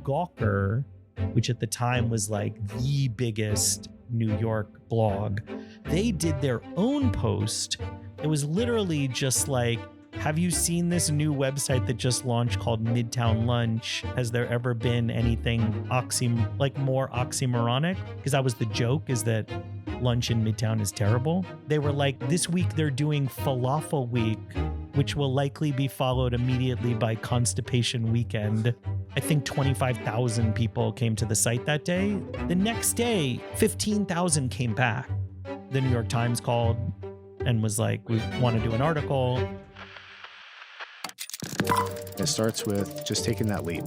Gawker, which at the time was like the biggest New York blog, they did their own post. It was literally just like, have you seen this new website that just launched called Midtown Lunch? Has there ever been anything more oxymoronic? Because that was the joke, is that lunch in Midtown is terrible. They were like, this week they're doing Falafel Week, which will likely be followed immediately by Constipation Weekend. I think 25,000 people came to the site that day. The next day, 15,000 came back. The New York Times called and was like, we want to do an article. It starts with just taking that leap.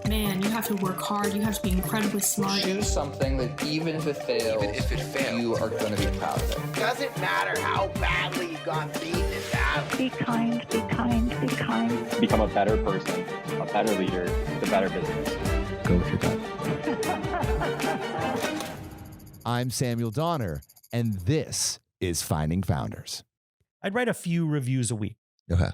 Man, you have to work hard. You have to be incredibly smart. Choose something that even if it fails, you are going to be proud of it. Doesn't matter how badly you got beaten in battle. Be kind, be kind, be kind. Become a better person, a better leader, a better business. Go with your gut. I'm Samuel Donner, and this is Finding Founders. I'd write a few reviews a week. Okay.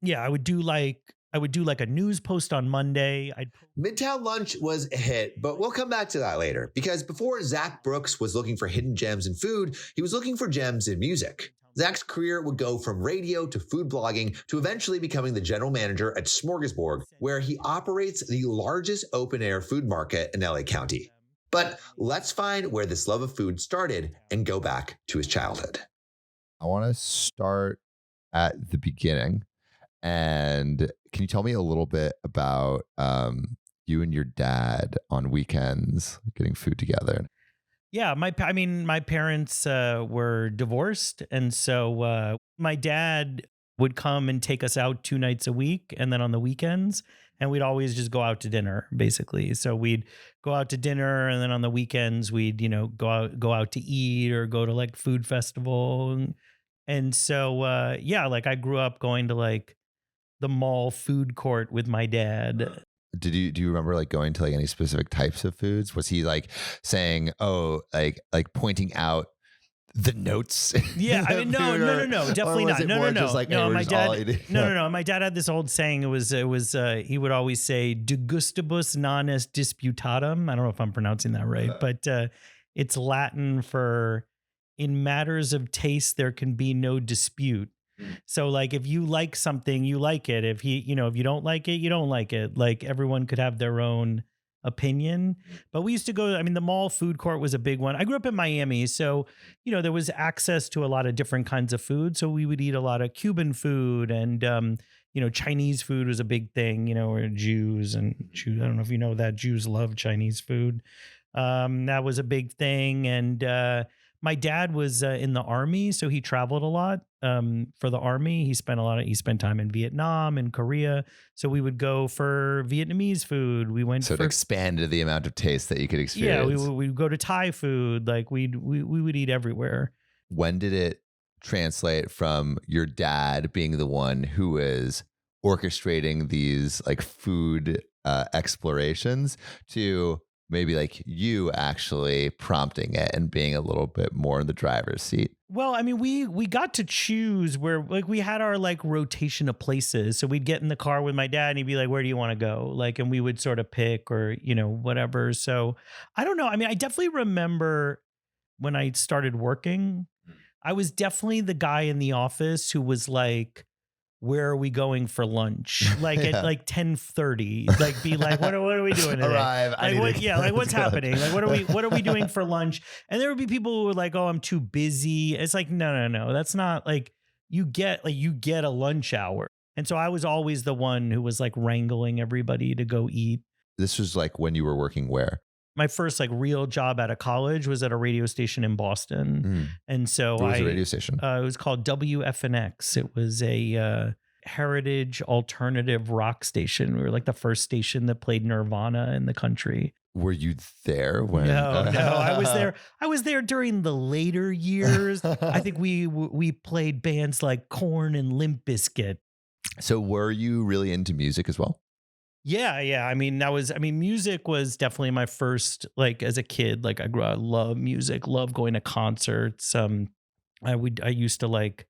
Yeah, I would do like a news post on Monday. Midtown Lunch was a hit, but we'll come back to that later, because before Zach Brooks was looking for hidden gems in food, he was looking for gems in music. Zach's career would go from radio to food blogging to eventually becoming the general manager at Smorgasburg, where he operates the largest open-air food market in LA County. But let's find where this love of food started and go back to his childhood. I want to start at the beginning. And can you tell me a little bit about you and your dad on weekends getting food together? Yeah, my parents were divorced, and so my dad would come and take us out 2 nights a week, and then on the weekends, and we'd always just go out to dinner, basically. So we'd go out to dinner, and then on the weekends we'd go out to eat or go to like food festival, and so like I grew up going to like the mall food court with my dad. Do you remember like going to like any specific types of foods? Was he like saying, oh, like pointing out the notes? Yeah, I mean, no, definitely not. No. Just like, no, hey, my dad. no. My dad had this old saying. It was he would always say, "De gustibus non est disputatum." I don't know if I'm pronouncing that right, but it's Latin for in matters of taste there can be no dispute. So like if you like something, you like it. If if you don't like it, you don't like it. Like everyone could have their own opinion. But we used to go, the mall food court was a big one. I grew up in Miami, so there was access to a lot of different kinds of food. So we would eat a lot of Cuban food, and Chinese food was a big thing, or Jews. I don't know if you know that Jews love Chinese food. That was a big thing. And my dad was in the Army, so he traveled a lot for the Army. He spent time in Vietnam and Korea. So we would go for Vietnamese food. We went. So it expanded the amount of taste that you could experience. Yeah, we would go to Thai food. Like we would eat everywhere. When did it translate from your dad being the one who is orchestrating these like food explorations to maybe like you actually prompting it and being a little bit more in the driver's seat? Well, we got to choose where, like, we had our like rotation of places. So we'd get in the car with my dad and he'd be like, where do you want to go? Like, and we would sort of pick or, whatever. So I don't know. I definitely remember when I started working, I was definitely the guy in the office who was like, where are we going for lunch? Like at like 10:30, like be like, what are we doing today? Arrive. Like what's happening? Like what are we doing for lunch? And there would be people who were like, oh, I'm too busy. It's like, no. That's not like you get a lunch hour. And so I was always the one who was like wrangling everybody to go eat. This was like when you were working where? My first like real job out of college was at a radio station in Boston. And so what was the radio station? It was called WFNX. It was a heritage alternative rock station. We were like the first station that played Nirvana in the country. Were you there when? No, I was there during the later years. I think we played bands like Korn and Limp Bizkit. So were you really into music as well? Yeah. Music was definitely my first, like as a kid, like I love music, love going to concerts. I used to like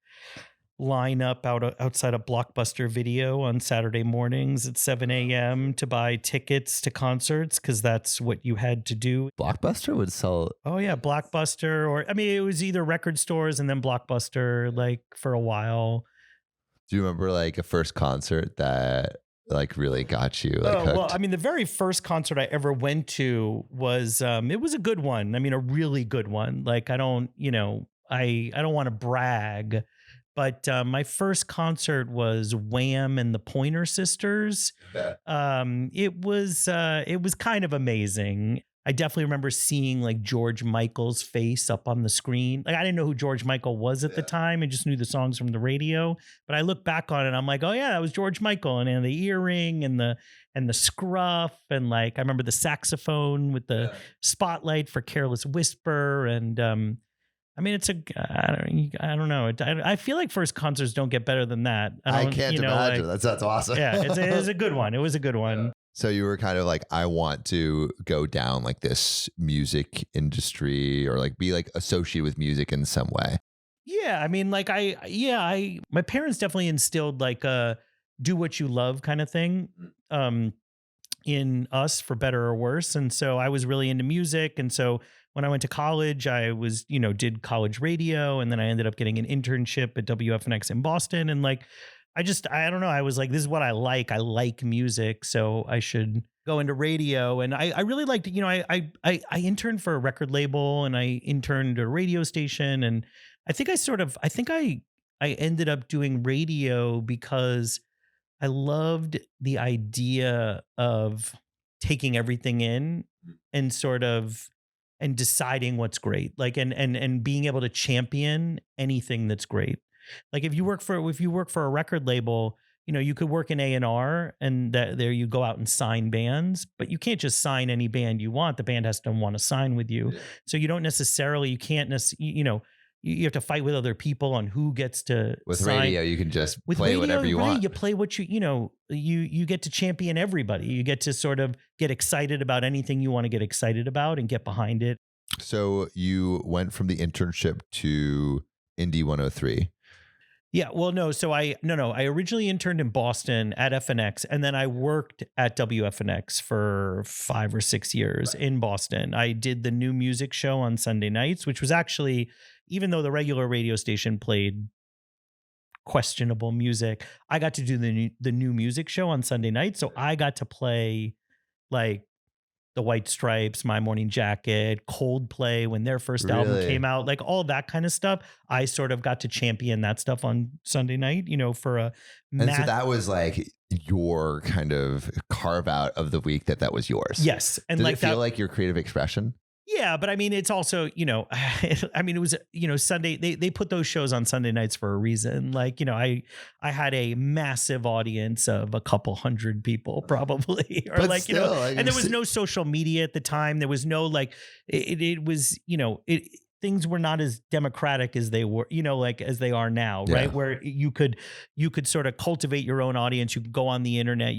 line up outside a Blockbuster Video on Saturday mornings at 7 a.m. to buy tickets to concerts because that's what you had to do. Blockbuster would sell. Oh yeah, Blockbuster, or I mean, it was either record stores and then Blockbuster, like for a while. Do you remember like a first concert that like really got you like hooked? Well, I mean, the very first concert I ever went to was it was a good one. I mean, a really good one. Like I don't want to brag, but my first concert was Wham and the Pointer Sisters. It was kind of amazing. I definitely remember seeing like George Michael's face up on the screen. Like I didn't know who George Michael was at the time. I just knew the songs from the radio. But I look back on it, I'm like, oh yeah, that was George Michael, and the earring and the scruff, and like I remember the saxophone with the spotlight for Careless Whisper, and I mean, I don't know. I feel like first concerts don't get better than that. I can't imagine. That's awesome. Yeah, it's a good one. It was a good one. Yeah. So you were kind of like, I want to go down like this music industry or like be like associated with music in some way. Yeah, I mean, like my parents definitely instilled like a do what you love kind of thing in us, for better or worse. And so I was really into music, and so when I went to college, I was, did college radio, and then I ended up getting an internship at WFNX in Boston. And like, I don't know. I was like, this is what I like. I like music, so I should go into radio. And I really liked, I interned for a record label, and I interned at a radio station. And I think I ended up doing radio because I loved the idea of taking everything in and sort of and deciding what's great, like and being able to champion anything that's great. Like if you work for a record label, you could work in A&R, and there you go out and sign bands, but you can't just sign any band you want. The band has to want to sign with you. Yeah. So you have to fight with other people on who gets to with sign. Radio. You can just play whatever you want. You play what you get to champion everybody. You get to sort of get excited about anything you want to get excited about and get behind it. So you went from the internship to Indie 103. Yeah, well, no. So I originally interned in Boston at FNX, and then I worked at WFNX for 5 or 6 years in Boston. I did the new music show on Sunday nights, which was actually, even though the regular radio station played questionable music, I got to do the new music show on Sunday nights. So I got to play like the White Stripes, My Morning Jacket, Coldplay when their first album came out, like all that kind of stuff. I sort of got to champion that stuff on Sunday night, for a. And so that was like your kind of carve out of the week that was yours. Yes. And did like it feel like your creative expression? Yeah, but I mean, it's also, it was, Sunday, they put those shows on Sunday nights for a reason. Like, I had a massive audience of a couple hundred people probably, or but like, still, and there was no social media at the time. There was no, like, it was, things were not as democratic as they were, like as they are now, right? Yeah. Where you could sort of cultivate your own audience. You could go on the internet.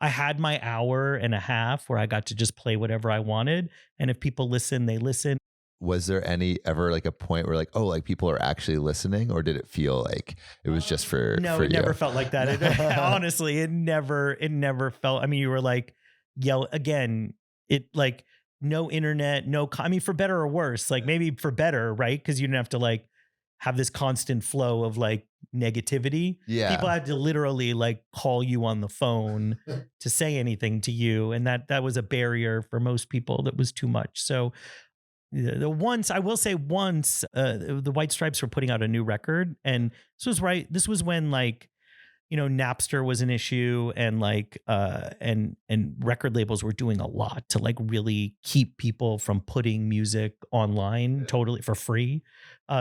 I had my hour and a half where I got to just play whatever I wanted. And if people listen, they listen. Was there ever like a point where like, oh, like people are actually listening, or did it feel like it was just for No, it never felt like that. Honestly, it never felt. I mean, you were like, yell again. It like. No internet, for better or worse, like maybe for better, right? Because you didn't have to like have this constant flow of like negativity. Yeah. People had to literally like call you on the phone to say anything to you. And that was a barrier for most people. That was too much. So the White Stripes were putting out a new record, and this was when like, Napster was an issue, and like, and record labels were doing a lot to like really keep people from putting music online totally for free,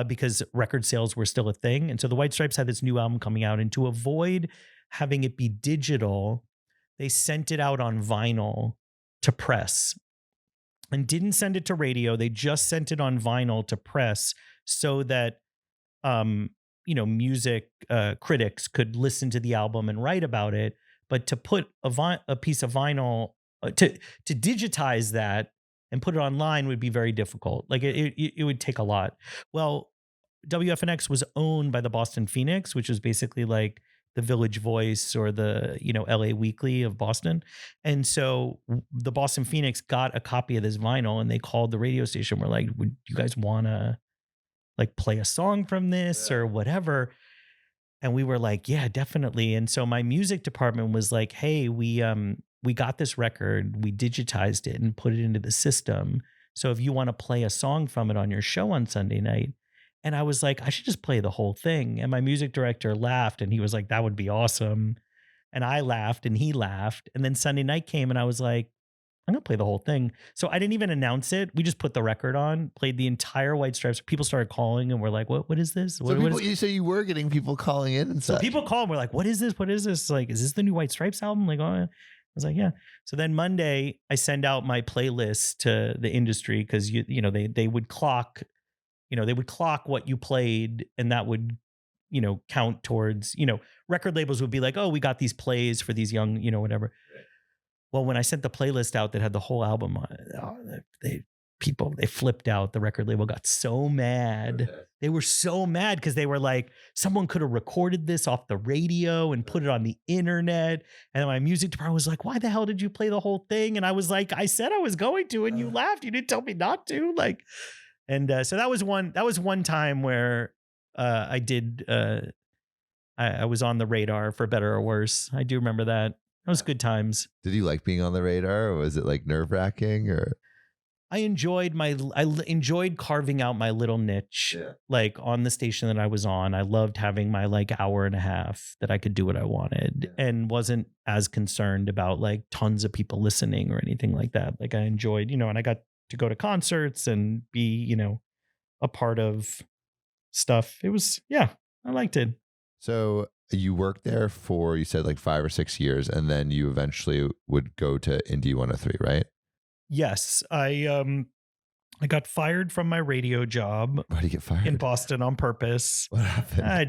because record sales were still a thing. And so the White Stripes had this new album coming out, and to avoid having it be digital, they sent it out on vinyl to press and didn't send it to radio. They just sent it on vinyl to press so that, music critics could listen to the album and write about it. But to put a piece of vinyl, to digitize that and put it online would be very difficult. Like it would take a lot. Well, WFNX was owned by the Boston Phoenix, which was basically like the Village Voice or the, LA Weekly of Boston. And so the Boston Phoenix got a copy of this vinyl and they called the radio station. We're like, would you guys want to like play a song from this or whatever? And we were like, yeah, definitely. And so my music department was like, hey, we got this record, we digitized it and put it into the system. So if you want to play a song from it on your show on Sunday night. And I was like, I should just play the whole thing. And my music director laughed and he was like, that would be awesome. And I laughed and he laughed. And then Sunday night came and I was like, I'm going to play the whole thing. So I didn't even announce it. We just put the record on, played the entire White Stripes. People started calling and we're like, what is this? So you were getting people calling in and stuff. So people called and we're like, what is this? What is this? Like, is this the new White Stripes album? Like, oh, I was like, yeah. So then Monday I send out my playlist to the industry because they would clock, they would clock what you played and that would, count towards, record labels would be like, oh, we got these plays for these young, whatever. Well, when I sent the playlist out that had the whole album on it, they flipped out. The record label got so mad. Okay. They were so mad because they were like, someone could have recorded this off the radio and put it on the internet. And my music department was like, why the hell did you play the whole thing? And I was like, I said I was going to, and you laughed. You didn't tell me not to. Like, and so that was one time where I did. I was on the radar for better or worse. I do remember that. That was good times. Did you like being on the radar, or was it like nerve-wracking? Or I enjoyed carving out my little niche, like on the station that I was on. I loved having my like hour and a half that I could do what I wanted and wasn't as concerned about like tons of people listening or anything like that. Like I enjoyed, and I got to go to concerts and be, a part of stuff. It was, I liked it. So you worked there for, you said like 5 or 6 years, and then you eventually would go to Indie 103, right? Yes. I got fired from my radio job. Why did you get fired? In Boston on purpose. What happened? I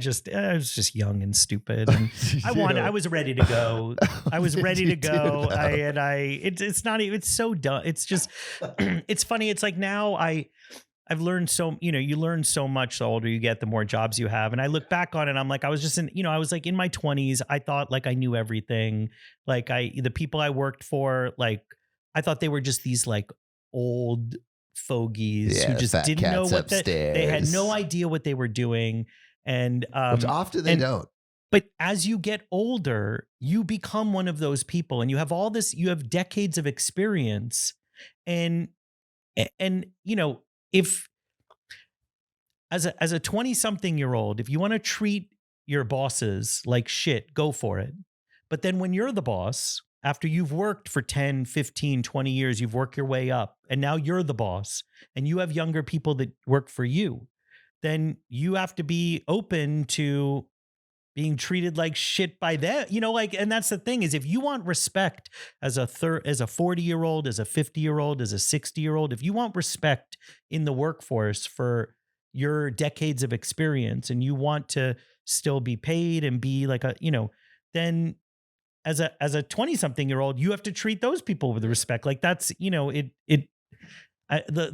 was just young and stupid. And I was ready to go. I was ready to go. It's so dumb. It's just, it's funny. It's like now I've learned you learn so much the older you get, the more jobs you have. And I look back on it, I'm like, I was just I was like in my 20s. I thought like I knew everything. Like the people I worked for, like, I thought they were just these like old fogies who just didn't know what they had no idea what they were doing. And, which often they don't. But as you get older, you become one of those people and you have you have decades of experience and if as a 20-something-year-old, if you want to treat your bosses like shit, go for it. But then when you're the boss, after you've worked for 10, 15, 20 years, you've worked your way up and now you're the boss and you have younger people that work for you, then you have to be open to being treated like shit by them, and that's the thing is if you want respect as a 40-year-old, as a 50-year-old, as a 60-year-old, if you want respect in the workforce for your decades of experience and you want to still be paid and be like then as a 20-something-year-old, you have to treat those people with respect. Like that's, the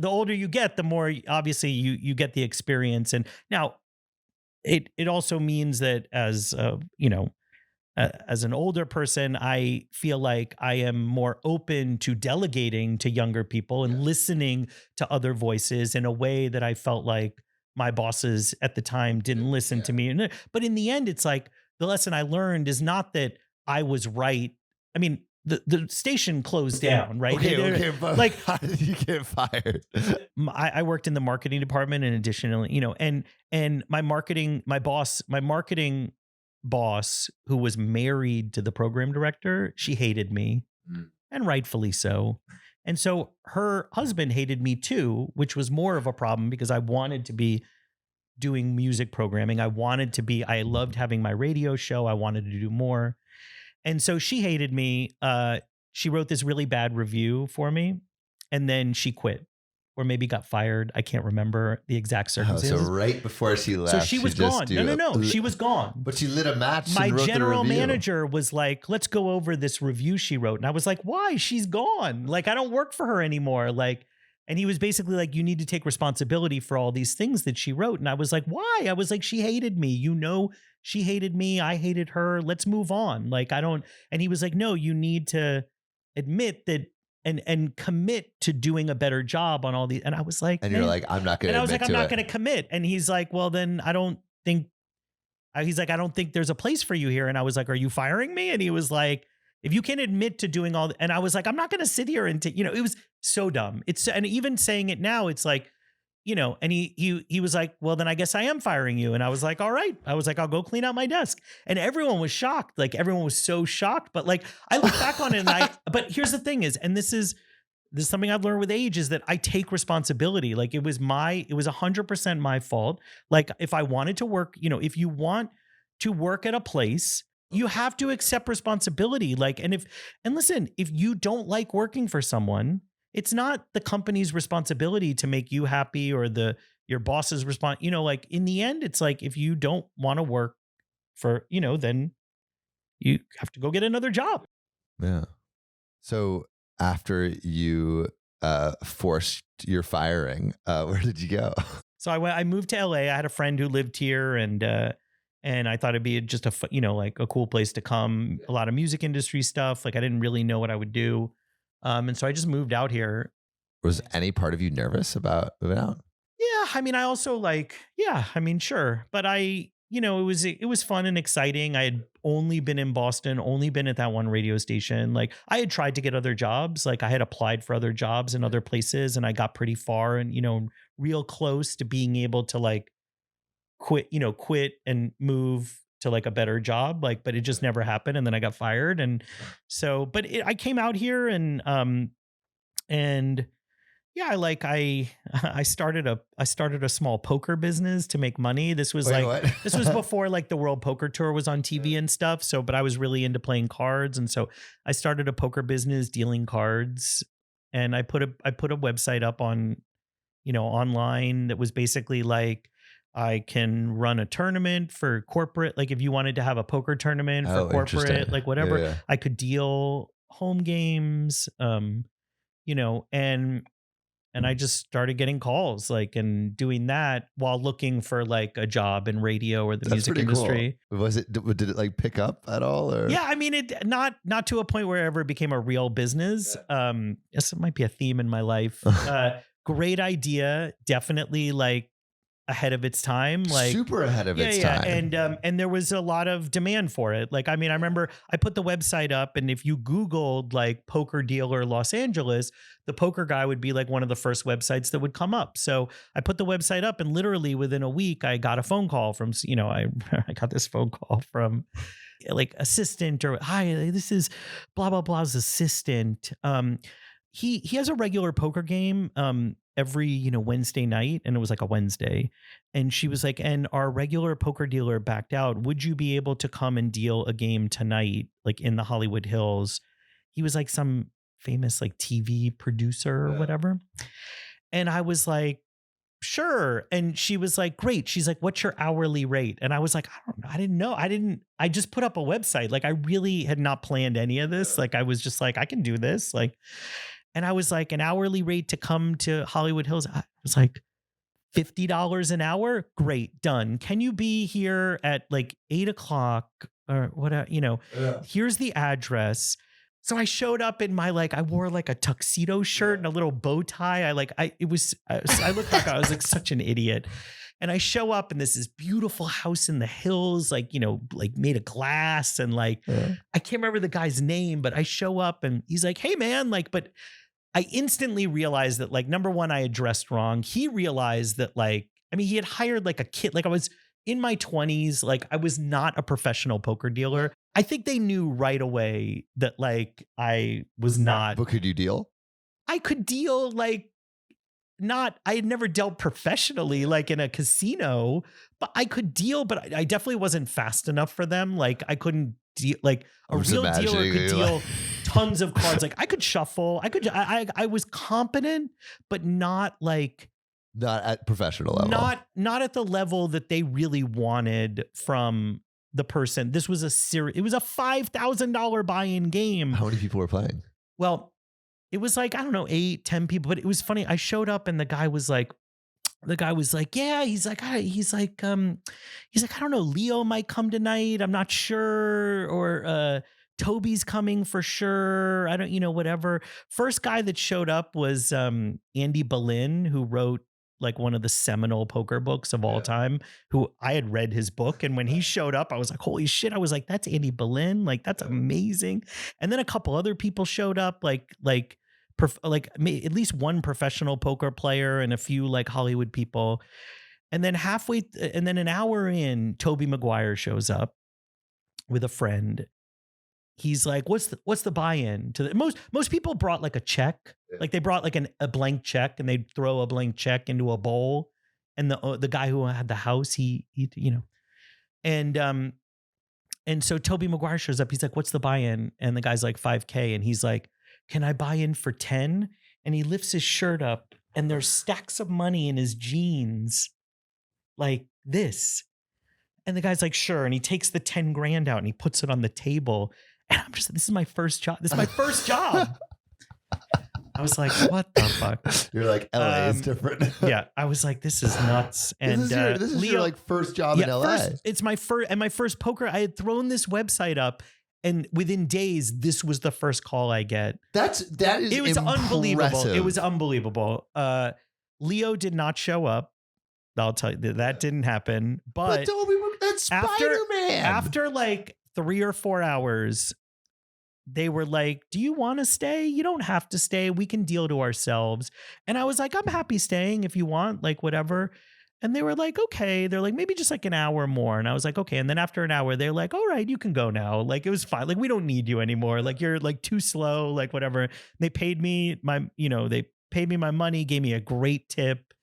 older you get, the more obviously you get the experience. And now it also means that as an older person, I feel like I am more open to delegating to younger people and listening to other voices in a way that I felt like my bosses at the time didn't listen to me. But in the end, it's like the lesson I learned is not that I was right. I mean, the station closed down, right? Okay, but like, how did you get fired? I worked in the marketing department in addition, and my marketing boss, who was married to the program director, she hated me, and rightfully so. And so her husband hated me too, which was more of a problem because I wanted to be doing music programming. I loved having my radio show. I wanted to do more. And so she hated me. She wrote this really bad review for me, and then she quit, or maybe got fired. I can't remember the exact circumstances. So right before she left, so she was gone. No, she was gone. But she lit a match. My and wrote general the review. manager was like, "Let's go over this review she wrote," and I was like, "Why? She's gone. Like, I don't work for her anymore." Like, And he was basically like, you need to take responsibility for all these things that she wrote. And I was like, why? I was like, she hated me. She hated me. I hated her. Let's move on. Like, I don't. And he was like, no, you need to admit that and commit to doing a better job on all these. And I was like, and you're like, I'm not going to. And I was like, I'm not going to commit. And he's like, well, then I don't think there's a place for you here. And I was like, are you firing me? And he was like, if you can admit to doing all, and I was like, I'm not going to sit here and it was so dumb. And even saying it now, it's like, and he was like, well, then I guess I am firing you. And I was like, all right. I was like, I'll go clean out my desk. And everyone was shocked. Like everyone was so shocked. But like, I look back on it but here's the thing is, and this is something I've learned with age, is that I take responsibility. Like it was 100% my fault. Like if I wanted to work, if you want to work at a place, you have to accept responsibility. Like, and listen, if you don't like working for someone, it's not the company's responsibility to make you happy or your boss's response. Like in the end, it's like, if you don't want to work for, then you have to go get another job. Yeah. So after you forced your firing, where did you go? So I moved to LA. I had a friend who lived here, and I thought it'd be just like a cool place to come. A lot of music industry stuff. Like I didn't really know what I would do. And so I just moved out here. Was any part of you nervous about moving out? Yeah. I mean, I also sure. But it was fun and exciting. I had only been in Boston, only been at that one radio station. Like I had tried to get other jobs. Like I had applied for other jobs in other places, and I got pretty far and, real close to being able to like quit and move to like a better job. Like, but it just never happened. And then I got fired. And so, but I came out here and yeah, I started a small poker business to make money. This was this was before like the World Poker Tour was on TV and stuff. So, but I was really into playing cards. And so I started a poker business dealing cards, and I put a website up on, online that was basically like, I can run a tournament for corporate. Like if you wanted to have a poker tournament for corporate, like whatever, Yeah. I could deal home games, and I just started getting calls like, and doing that while looking for like a job in radio or the music industry. Cool. Did it like pick up at all? Or? Yeah. I mean, it not to a point where it ever became a real business. This might be a theme in my life. Great idea. Definitely like ahead of its time, like super ahead of its time. And there was a lot of demand for it. Like, I mean, I remember I put the website up, and if you Googled like poker dealer Los Angeles, the poker guy would be like one of the first websites that would come up. So I put the website up, and literally within a week, I got a phone call from, I got this phone call from like assistant, or hi, this is blah, blah, blah's assistant. He has a regular poker game every Wednesday night, and it was like a Wednesday, and she was like, and our regular poker dealer backed out. Would you be able to come and deal a game tonight, like in the Hollywood Hills? He was like some famous like TV producer or whatever, and I was like, sure. And she was like, great. She's like, what's your hourly rate? And I was like, I don't know. I didn't know. I just put up a website. Like I really had not planned any of this. Like I was just like, I can do this. Like. And I was like, an hourly rate to come to Hollywood Hills. I was like, $50 an hour. Great. Done. Can you be here at like 8:00 or whatever, here's the address. So I showed up in my, I wore like a tuxedo shirt and a little bow tie. I looked like I was like such an idiot. And I show up, and this is beautiful house in the hills, like made of glass. And I can't remember the guy's name, but I show up, and he's like, hey man, but I instantly realized that number one, I had dressed wrong. He realized that he had hired like a kid. Like I was in my 20s. Like I was not a professional poker dealer. I think they knew right away that I was not. But could you deal? I could deal I had never dealt professionally in a casino, but I could deal, but I definitely wasn't fast enough for them. I couldn't deal, a real dealer could deal tons of cards. I could shuffle. I was competent, but not at professional level. Not at the level that they really wanted from the person. This was it was a $5,000 buy-in game. How many people were playing? Well, it was like, I don't know, 8-10 people, but it was funny. I showed up and the guy was like, yeah, he's like, I don't know, Leo might come tonight. I'm not sure. Or Toby's coming for sure. I don't, whatever. First guy that showed up was Andy Boleyn, who wrote like one of the seminal poker books of all time, who I had read his book. And when he showed up, I was like, holy shit. I was like, that's Andy Boleyn. Like, that's amazing. And then a couple other people showed up, like at least one professional poker player and a few like Hollywood people. And then and then an hour in, Toby Maguire shows up with a friend. He's like, what's the buy-in to the most people brought like a check. Like they brought like a blank check and they'd throw a blank check into a bowl. And the guy who had the house, he and so Toby Maguire shows up. He's like, what's the buy-in? And the guy's like $5,000. And he's like, can I buy in for 10? And he lifts his shirt up and there's stacks of money in his jeans like this. And the guy's like, sure. And he takes the 10 grand out and he puts it on the table. And I'm just, this is my first job. This is my first job. I was like, what the fuck? You're like, LA is different. Yeah. I was like, this is nuts. And this is Leo, your like first job in LA. It's my first poker. I had thrown this website up. And within days, this was the first call I get. It was unbelievable. It was unbelievable. Leo did not show up. I'll tell you that didn't happen. But that's Spider-Man. After like 3 or 4 hours, they were like, do you want to stay? You don't have to stay. We can deal to ourselves. And I was like, I'm happy staying if you want, like whatever. And they were like, okay. They're like, maybe just like an hour more. And I was like, okay. And then after an hour, they're like, all right, you can go now. Like, it was fine. Like, we don't need you anymore. Like, you're like too slow, like whatever. They paid me my money, gave me a great tip.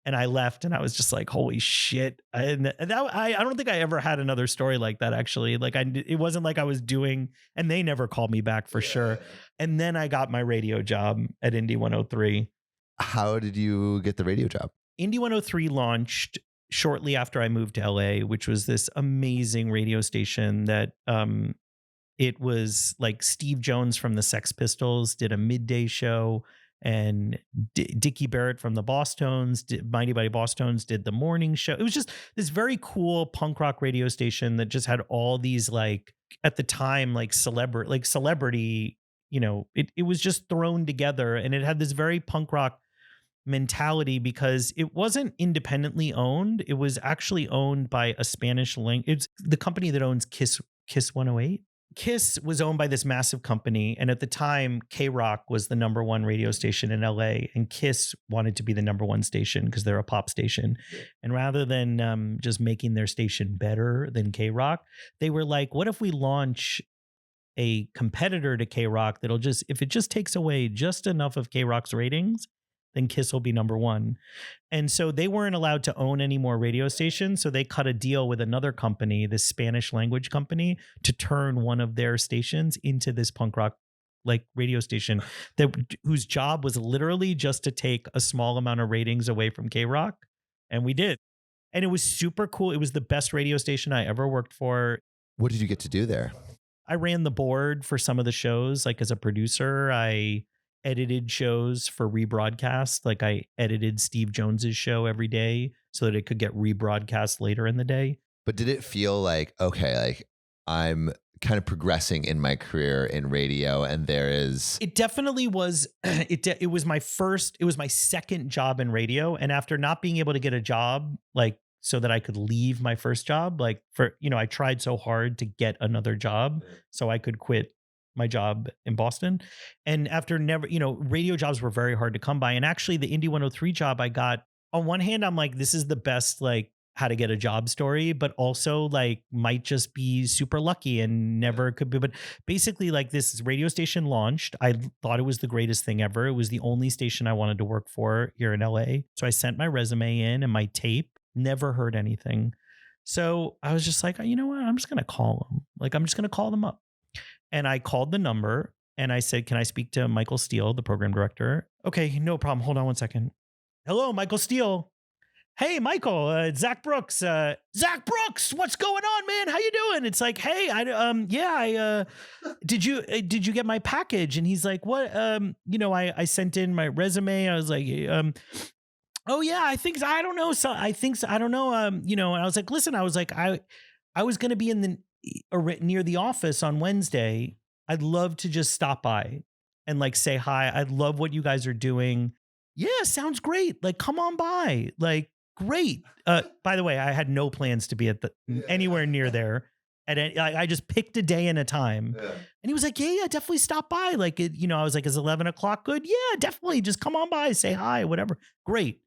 And I left and I was just like, holy shit. I don't think I ever had another story like that, actually. Like it wasn't like I was doing, and they never called me back for sure. And then I got my radio job at Indy 103. How did you get the radio job? Indy 103 launched shortly after I moved to LA, which was this amazing radio station that it was like Steve Jones from the Sex Pistols did a midday show, and Dickie Barrett from the Bosstones, Mighty Mighty Bosstones did the morning show. It was just this very cool punk rock radio station that just had all these, like, at the time, like celebrity, it was just thrown together, and it had this very punk rock mentality because it wasn't independently owned. It was actually owned by a Spanish language. It's the company that owns Kiss 108. Kiss was owned by this massive company. And at the time, K-Rock was the number one radio station in LA, and Kiss wanted to be the number one station because they're a pop station. And rather than just making their station better than K-Rock, they were like, what if we launch a competitor to K-Rock that'll just, if it just takes away just enough of K-Rock's ratings, then Kiss will be number one. And so they weren't allowed to own any more radio stations. So they cut a deal with another company, this Spanish language company, to turn one of their stations into this punk rock like radio station whose job was literally just to take a small amount of ratings away from K-Rock. And we did. And it was super cool. It was the best radio station I ever worked for. What did you get to do there? I ran the board for some of the shows. Like as a producer, I edited shows for rebroadcast. Like I edited Steve Jones's show every day so that it could get rebroadcast later in the day. But did it feel like, okay, like I'm kind of progressing in my career in radio, and there is... It definitely was. It was my second job in radio. And after not being able to get a job, like so that I could leave my first job, like I tried so hard to get another job so I could quit my job in Boston. And after radio jobs were very hard to come by. And actually the Indy 103 job I got, on one hand, I'm like, this is the best, like, how to get a job story, but also like might just be super lucky and never could be. But basically, like, this radio station launched. I thought it was the greatest thing ever. It was the only station I wanted to work for here in LA. So I sent my resume in and my tape, never heard anything. So I was just like, you know what? I'm just going to call them. Like, I'm just going to call them up. And I called the number and I said, can I speak to Michael Steele, the program director? Okay, no problem. Hold on one second. Hello, Michael Steele. hey, Michael, it's Zach Brooks. Zach Brooks, what's going on, man? How you doing? It's like, hey, did you get my package? And he's like, what? I sent in my resume. I was like, oh yeah, I think so. I don't know. So I think so. I don't know. And I was like, listen, I was like, I was going to be in near the office on Wednesday. I'd love to just stop by and like say hi. I love what you guys are doing. Yeah, sounds great. Like, come on by. Like, great. By the way, I had no plans to be at anywhere near there. I just picked a day and a time. Yeah. And he was like, yeah, definitely stop by. Like, I was like, is 11 o'clock good? Yeah, definitely. Just come on by, say hi, whatever. Great.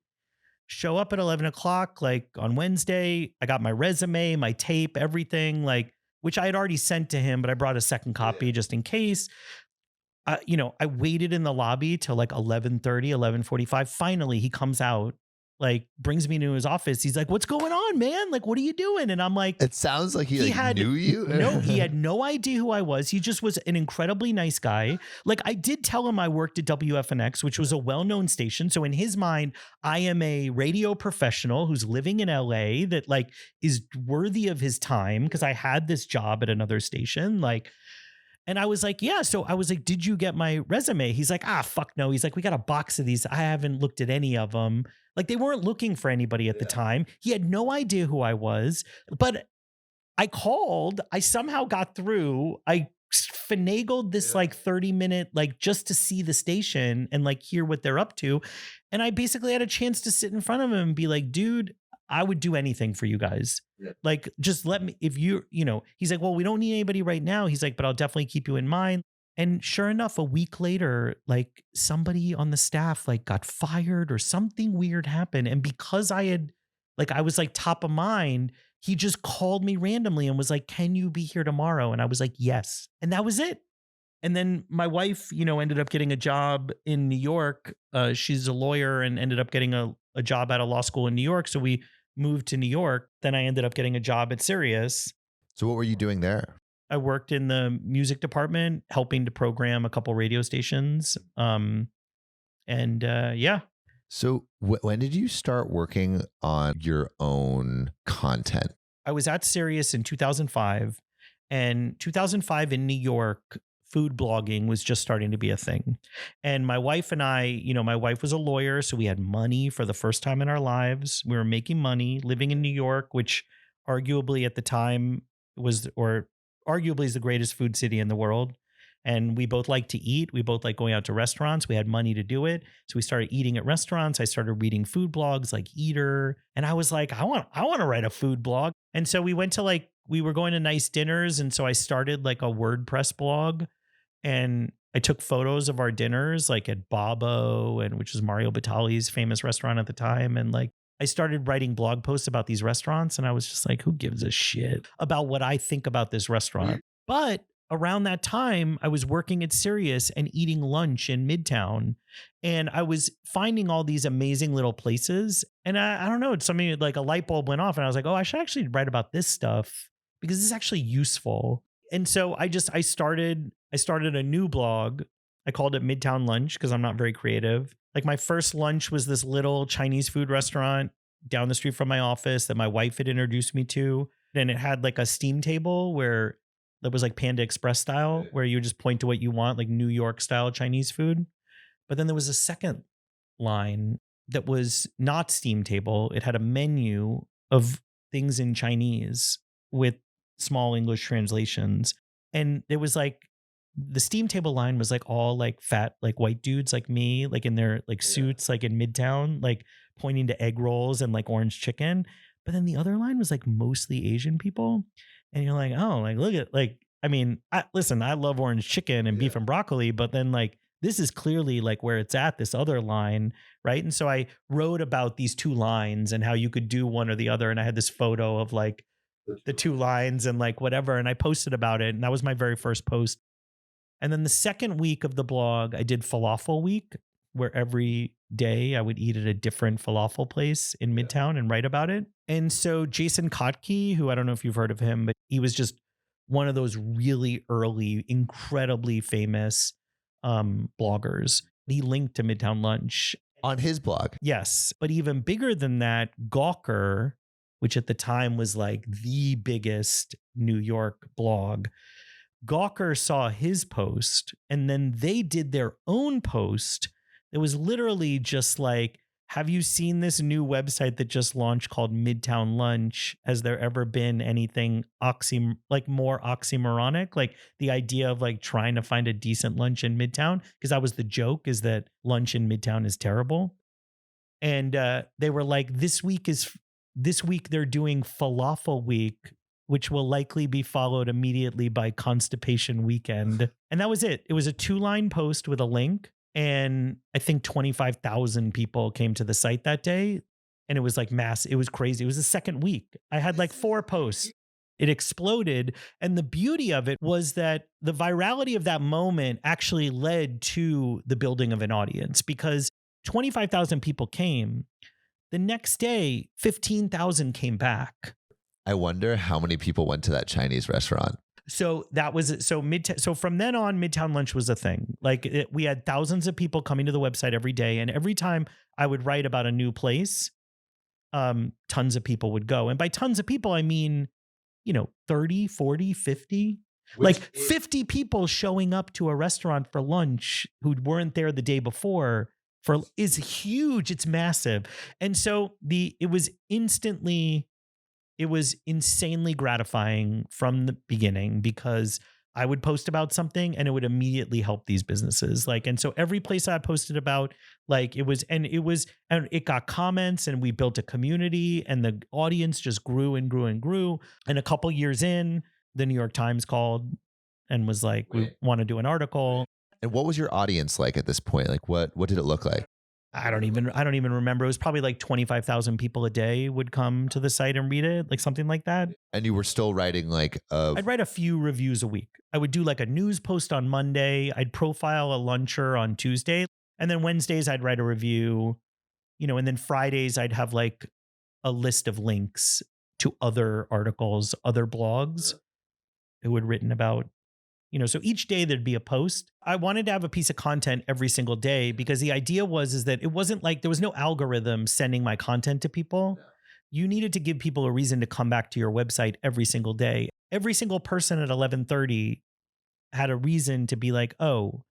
Show up at 11 o'clock, like on Wednesday. I got my resume, my tape, everything, like, which I had already sent to him, but I brought a second copy just in case. I waited in the lobby till like 11:30, 11:45. Finally, he comes out, like brings me into his office. He's like, what's going on, man? Like, what are you doing? And I'm like, it sounds like he knew you. No, he had no idea who I was. He just was an incredibly nice guy. Like, I did tell him I worked at WFNX, which was a well-known station. So in his mind, I am a radio professional who's living in LA that like is worthy of his time because I had this job at another station. Like, and I was like, yeah. So I was like, did you get my resume? He's like, fuck no. He's like, we got a box of these. I haven't looked at any of them. Like, they weren't looking for anybody at the time. He had no idea who I was, but I called. I somehow got through. I finagled this like 30-minute, like just to see the station and like hear what they're up to. And I basically had a chance to sit in front of him and be like, dude, I would do anything for you guys. Yeah. Like, just let me, if he's like, well, we don't need anybody right now. He's like, but I'll definitely keep you in mind. And sure enough, a week later, like somebody on the staff like got fired or something weird happened. And because I was like top of mind, he just called me randomly and was like, can you be here tomorrow? And I was like, yes. And that was it. And then my wife, ended up getting a job in New York. She's a lawyer and ended up getting a job at a law school in New York. So we moved to New York. Then I ended up getting a job at Sirius. So what were you doing there? I worked in the music department, helping to program a couple radio stations. Yeah. So when did you start working on your own content? I was at Sirius in 2005, and 2005 in New York, food blogging was just starting to be a thing. And my wife and I, my wife was a lawyer, so we had money for the first time in our lives. We were making money, living in New York, which arguably at the time arguably is the greatest food city in the world. And we both like to eat. We both like going out to restaurants. We had money to do it. So we started eating at restaurants. I started reading food blogs like Eater. And I was like, I want to write a food blog. And so we went to we were going to nice dinners. And so I started like a WordPress blog. And I took photos of our dinners like at Babbo, which was Mario Batali's famous restaurant at the time. And like, I started writing blog posts about these restaurants, and I was just like, who gives a shit about what I think about this restaurant? But around that time, I was working at Sirius and eating lunch in Midtown, and I was finding all these amazing little places. And I don't know, it's something like a light bulb went off, and I was like, oh, I should actually write about this stuff because this is actually useful. And so I started a new blog. I called it Midtown Lunch because I'm not very creative. Like, my first lunch was this little Chinese food restaurant down the street from my office that my wife had introduced me to. And it had like a steam table where that was like Panda Express style, where you would just point to what you want, like New York style Chinese food. But then there was a second line that was not steam table. It had a menu of things in Chinese with small English translations. And it was like, the steam table line was like all like fat, like white dudes like me, like in their like suits, like in Midtown, like pointing to egg rolls and like orange chicken. But then the other line was like mostly Asian people. And you're like, oh, like, look at like, I mean, listen, I love orange chicken and beef and broccoli, but then like, this is clearly like where it's at, this other line. Right. And so I wrote about these two lines and how you could do one or the other. And I had this photo of like the two lines and like whatever. And I posted about it. And that was my very first post. And then the second week of the blog, I did falafel week, where every day I would eat at a different falafel place in Midtown and write about it. And so Jason Kotke, who I don't know if you've heard of him, but he was just one of those really early, incredibly famous bloggers. He linked to Midtown Lunch. On his blog. Yes. But even bigger than that, Gawker, which at the time was like the biggest New York blog, Gawker saw his post and then they did their own post. It was literally just like, have you seen this new website that just launched called Midtown Lunch? Has there ever been anything more oxymoronic? Like the idea of like trying to find a decent lunch in Midtown? Because that was the joke, is that lunch in Midtown is terrible. And they were like, this week they're doing Falafel Week, which will likely be followed immediately by Constipation Weekend. And that was it. It was a 2-line post with a link. And I think 25,000 people came to the site that day. And it was like mass. It was crazy. It was the second week. I had like 4 posts. It exploded. And the beauty of it was that the virality of that moment actually led to the building of an audience, because 25,000 people came. The next day, 15,000 came back. I wonder how many people went to that Chinese restaurant. So that was so from then on, Midtown Lunch was a thing. Like we had thousands of people coming to the website every day, and every time I would write about a new place, tons of people would go. And by tons of people, I mean, 30, 40, 50. Like 50 people showing up to a restaurant for lunch who weren't there the day before is huge. It's massive. And so it was insanely gratifying from the beginning, because I would post about something and it would immediately help these businesses. And so every place I posted about, it got comments, and we built a community, and the audience just grew and grew and grew. And a couple years in, the New York Times called and was like, we want to do an article. And what was your audience like at this point? Like what did it look like? I don't even remember. It was probably like 25,000 people a day would come to the site and read it, like something like that. And you were still writing I'd write a few reviews a week. I would do like a news post on Monday. I'd profile a luncher on Tuesday. And then Wednesdays I'd write a review, and then Fridays I'd have like a list of links to other articles, other blogs who had written about, so each day there'd be a post. I wanted to have a piece of content every single day, because the idea is that it wasn't like there was no algorithm sending my content to people. You needed to give people a reason to come back to your website every single day. Every single person at 11:30 had a reason to be like, oh,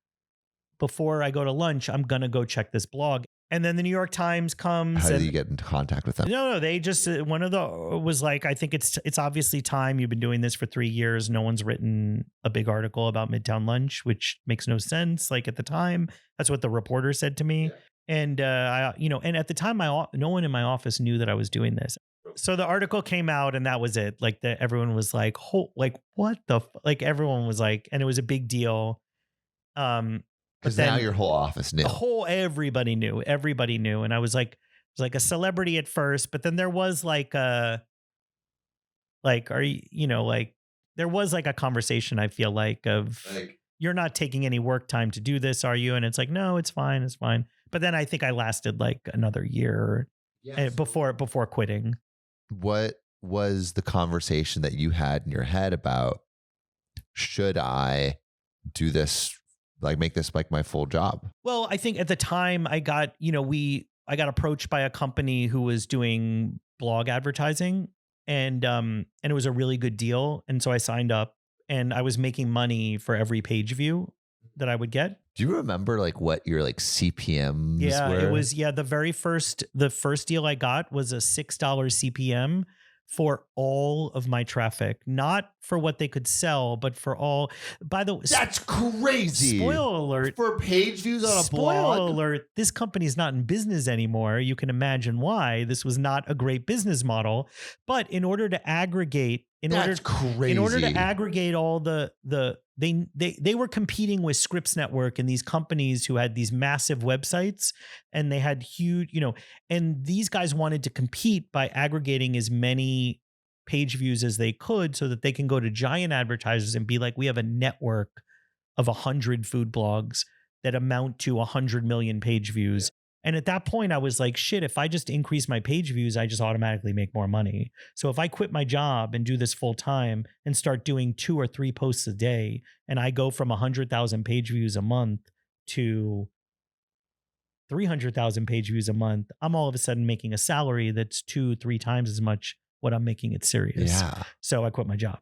before I go to lunch, I'm going to go check this blog. And then the New York Times comes. How did you get into contact with them? No, they just, was like, I think it's obviously time. You've been doing this for 3 years. No one's written a big article about Midtown Lunch, which makes no sense. Like at the time, that's what the reporter said to me. Yeah. And, and at the time, no one in my office knew that I was doing this. So the article came out, and that was it. Like everyone was like, what the, everyone was like, and it was a big deal. Because now your whole office knew. Everybody knew. And I was like a celebrity at first, but then there was there was like a conversation, I feel like, of you're not taking any work time to do this, are you? And it's like, no, it's fine. It's fine. But then I think I lasted like another year before quitting. What was the conversation that you had in your head about, should I do this, make this like my full job? Well, I think at the time I got approached by a company who was doing blog advertising, and it was a really good deal. And so I signed up, and I was making money for every page view that I would get. Do you remember what your CPMs were? It was, the first deal I got was a $6 CPM for all of my traffic, not for what they could sell, but for all. By the way, that's crazy. Spoiler alert. For page views on a blog. Spoiler alert. This company's not in business anymore. You can imagine why. This was not a great business model. But in order to aggregate, all they were competing with Scripps Network and these companies who had these massive websites, and they had huge, and these guys wanted to compete by aggregating as many page views as they could, so that they can go to giant advertisers and be like, we have a network of 100 food blogs that amount to 100 million page views. And at that point I was like, shit, if I just increase my page views, I just automatically make more money. So if I quit my job and do this full time and start doing 2 or 3 posts a day, and I go from 100,000 page views a month to 300,000 page views a month, I'm all of a sudden making a salary that's 2-3 times as much what I'm making at Sirius. Yeah. So I quit my job.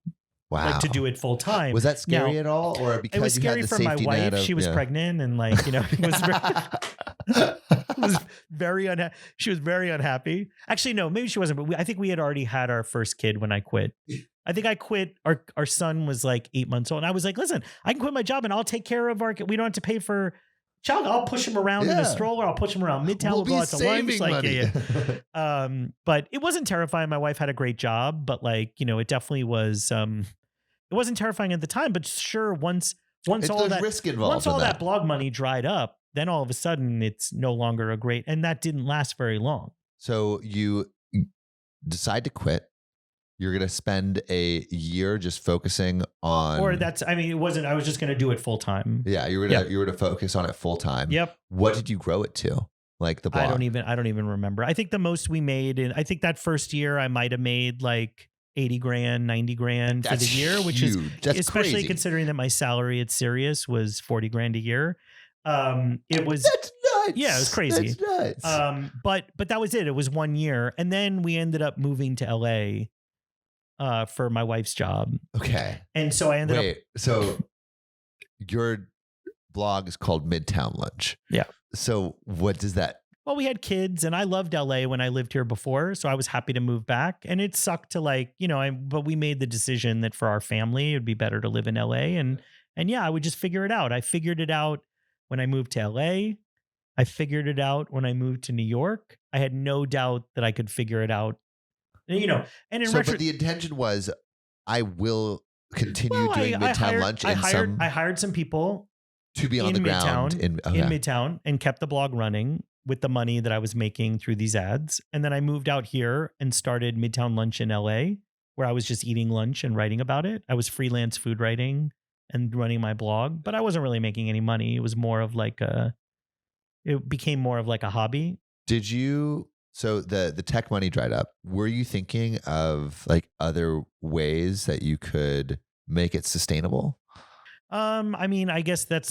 Wow. Like to do it full time. Was that scary Now, at all? Or because it was you scary had the for my safety wife. net of, She was pregnant and like, it was very unhappy. She was very unhappy. Actually, no, maybe she wasn't, but I think we had already had our first kid when I quit. I think I quit. Our son was like 8 months old. And I was like, listen, I can quit my job and I'll take care of our kid. We don't have to pay for child. I'll push him around in a stroller. I'll push him around Midtown. We'll go out to lunch. Like, yeah. But it wasn't terrifying. My wife had a great job, but like, it definitely was, it wasn't terrifying at the time, but sure. Once all that risk involved, once all that blog money dried up, then all of a sudden it's no longer a great, and that didn't last very long. So you decide to quit. You're going to spend a year just focusing on, it wasn't, I was just going to do it full time. Yeah. You were to focus on it full time. Yep. What did you grow it to? Like the blog? I don't even remember. I think the most we made I think that first year I might've made like 80 grand, 90 grand for the year, which huge. That's especially crazy. Considering that my salary at Sirius was 40 grand a year. It was, that's nuts. Yeah, it was crazy. That's nuts. But that was it. It was 1 year. And then we ended up moving to LA, for my wife's job. Okay. And so I ended up. So your blog is called Midtown Lunch. Yeah. So what does that? Well, we had kids and I loved LA when I lived here before. So I was happy to move back, and it sucked to like, but we made the decision that for our family, it would be better to live in LA. And yeah, I would just figure it out. I figured it out when I moved to LA. I figured it out when I moved to New York. I had no doubt that I could figure it out, and in but the intention was, I will continue doing Midtown Lunch. I hired some people to be on the ground in Midtown and kept the blog running with the money that I was making through these ads. And then I moved out here and started Midtown Lunch in LA, where I was just eating lunch and writing about it. I was freelance food writing and running my blog, but I wasn't really making any money. It was more of like it became more of like a hobby. Did you, so the tech money dried up. Were you thinking of like other ways that you could make it sustainable? I guess that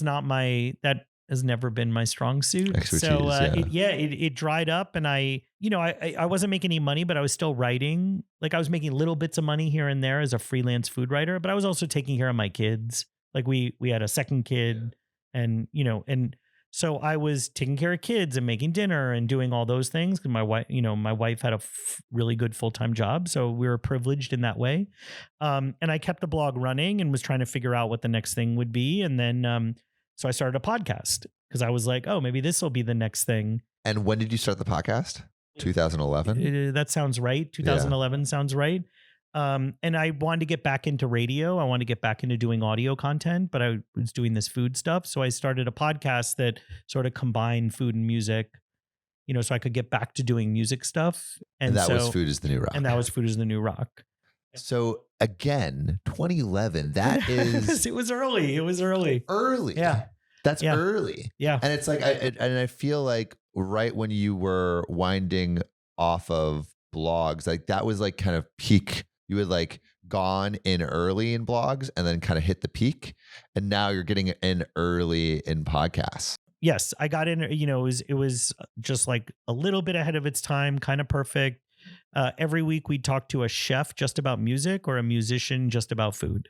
has never been my strong suit. Expertise, so it dried up, and I wasn't making any money, but I was still writing. Like I was making little bits of money here and there as a freelance food writer, but I was also taking care of my kids. Like we had a second kid, and so I was taking care of kids and making dinner and doing all those things because my wife had a really good full-time job. So we were privileged in that way. And I kept the blog running and was trying to figure out what the next thing would be. And then, so I started a podcast because I was like, oh, maybe this will be the next thing. And when did you start the podcast? 2011? That sounds right. 2011 sounds right. And I wanted to get back into radio. I wanted to get back into doing audio content, but I was doing this food stuff. So I started a podcast that sort of combined food and music, so I could get back to doing music stuff. And that was Food is the New Rock. And that was Food is the New Rock. So again, 2011, that is... It was early. Early. Yeah. That's early. Yeah. And it's like, I feel like right when you were winding off of blogs, like that was like kind of peak. You had like gone in early in blogs and then kind of hit the peak. And now you're getting in early in podcasts. Yes. I got in, it was just like a little bit ahead of its time, kind of perfect. Every week we'd talk to a chef just about music or a musician just about food.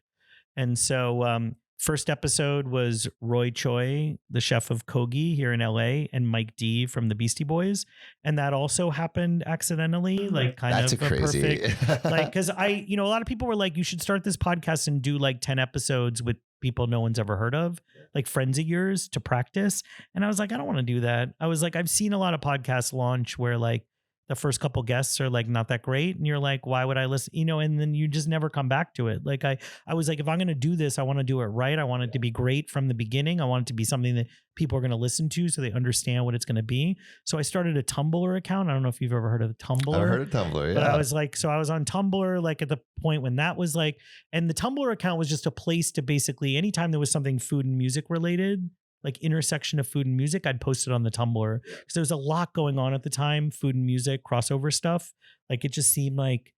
And so, first episode was Roy Choi, the chef of Kogi here in LA, and Mike D from the Beastie Boys. And that also happened accidentally, like That's of a crazy. perfect, like, cause a lot of people were like, you should start this podcast and do like 10 episodes with people no one's ever heard of, like friends of yours to practice. And I was like, I don't want to do that. I was like, I've seen a lot of podcasts launch where like the first couple guests are like not that great. And you're like, why would I listen? And then you just never come back to it. Like I was like, if I'm going to do this, I want to do it right. I want it to be great from the beginning. I want it to be something that people are going to listen to so they understand what it's going to be. So I started a Tumblr account. I don't know if you've ever heard of Tumblr. I've heard of Tumblr, yeah. But I was like, so I was on Tumblr, like at the point when that was like, and the Tumblr account was just a place to basically, anytime there was something food and music related, like intersection of food and music, I'd post it on the Tumblr because there was a lot going on at the time, food and music crossover stuff. Like it just seemed like